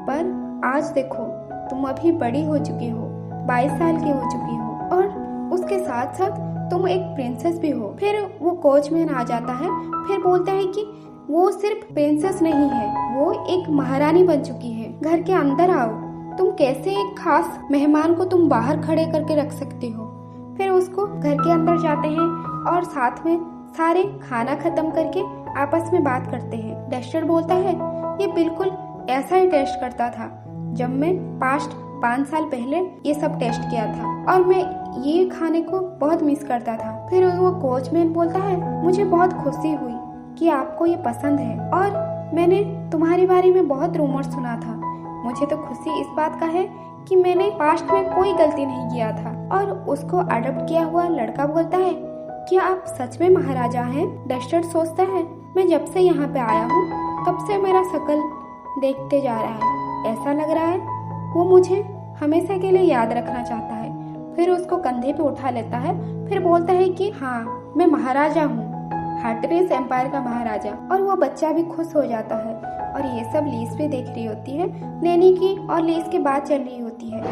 पर आज देखो तुम अभी बड़ी हो चुकी हो, 22 साल की हो चुकी हो और उसके साथ साथ तुम एक प्रिंसेस भी हो। फिर वो कोचमैन आ जाता है, फिर बोलता है कि वो सिर्फ प्रिंसेस नहीं है, वो एक महारानी बन चुकी है, घर के अंदर आओ, तुम कैसे एक खास मेहमान को तुम बाहर खड़े करके रख सकते हो। फिर उसको घर के अंदर जाते हैं और साथ में सारे खाना खत्म करके आपस में बात करते हैं। डस्टर बोलता है ये बिल्कुल ऐसा ही टेस्ट करता था जब मैं पास्ट 5 साल पहले ये सब टेस्ट किया था और मैं ये खाने को बहुत मिस करता था। फिर वो कोचमैन बोलता है मुझे बहुत खुशी हुई कि आपको ये पसंद है और मैंने तुम्हारे बारे में बहुत रूमर सुना था, मुझे तो खुशी इस बात का है कि मैंने पास्ट में कोई गलती नहीं किया था। और उसको अडॉप्ट किया हुआ लड़का बोलता है क्या आप सच में महाराजा हैं? डस्टर सोचता है मैं जब से यहाँ पे आया हूँ तब से मेरा शकल देखते जा रहा है, ऐसा लग रहा है वो मुझे हमेशा के लिए याद रखना चाहता है, फिर उसको कंधे पे उठा लेता है, फिर बोलता है कि हाँ मैं महाराजा हूँ, हार्टरेस एम्पायर का महाराजा। और वो बच्चा भी खुश हो जाता है। और ये सब लीज भी देख रही होती है। नैनी की और लीज की बात चल रही होती है।